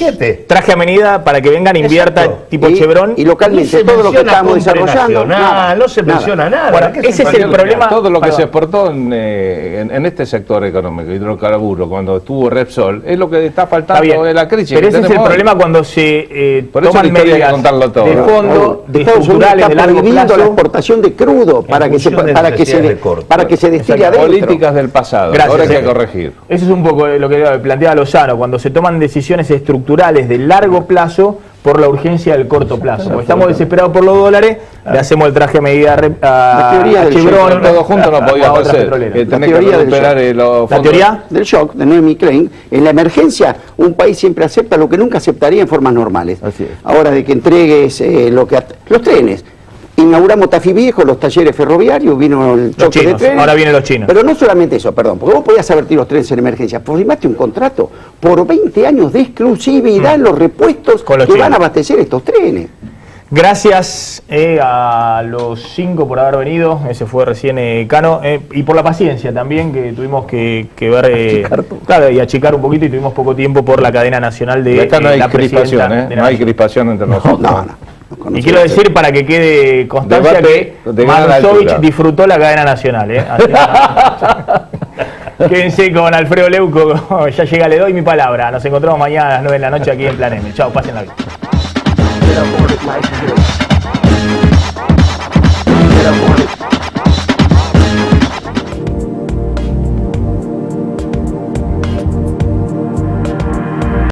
Speaker 1: Traje a medida para que vengan, invierta tipo Chevron.
Speaker 5: Y localmente, todo lo que estamos desarrollando.
Speaker 6: No se menciona nada.
Speaker 1: Bueno, ese es el problema.
Speaker 7: Todo lo que se exportó en este sector económico, hidrocarburo, cuando estuvo Repsol, es lo que está faltando de la crisis.
Speaker 1: Pero ese es el problema cuando se toman medidas de fondo, estructurales, de largo plazo.
Speaker 5: La exportación de crudo para que se destile adentro.
Speaker 7: Políticas del pasado, ahora hay que corregir.
Speaker 1: Eso es un poco lo que planteaba Lozano, cuando se toman decisiones estructurales de largo plazo por la urgencia del corto plazo. Como estamos desesperados por los dólares, le hacemos el traje a medida a Chevron.
Speaker 7: Todo junto no podía hacer.
Speaker 5: La teoría del shock, de Noemi Klein, en la emergencia un país siempre acepta lo que nunca aceptaría en formas normales. Ahora de que entregues los trenes. Inauguramos Tafí Viejo, los talleres ferroviarios, vino el choque de trenes.
Speaker 1: Ahora vienen los chinos.
Speaker 5: Pero no solamente eso, perdón, porque vos podías avertir los trenes en emergencia. Firmaste un contrato por 20 años de exclusividad en los repuestos que van a abastecer estos trenes.
Speaker 1: Gracias a los 5 por haber venido, ese fue recién Cano, y por la paciencia también, que tuvimos que ver y achicar un poquito, y tuvimos poco tiempo por la cadena nacional de
Speaker 7: acá no hay crispación, no hay crispación entre nosotros.
Speaker 5: No.
Speaker 1: Y quiero decir, para que quede constancia, que Manusovich disfrutó la cadena nacional. Quédense con Alfredo Leuco, ya llega, le doy mi palabra. Nos encontramos mañana a las 9 de la noche aquí en Plan M. Chao, pásenla bien.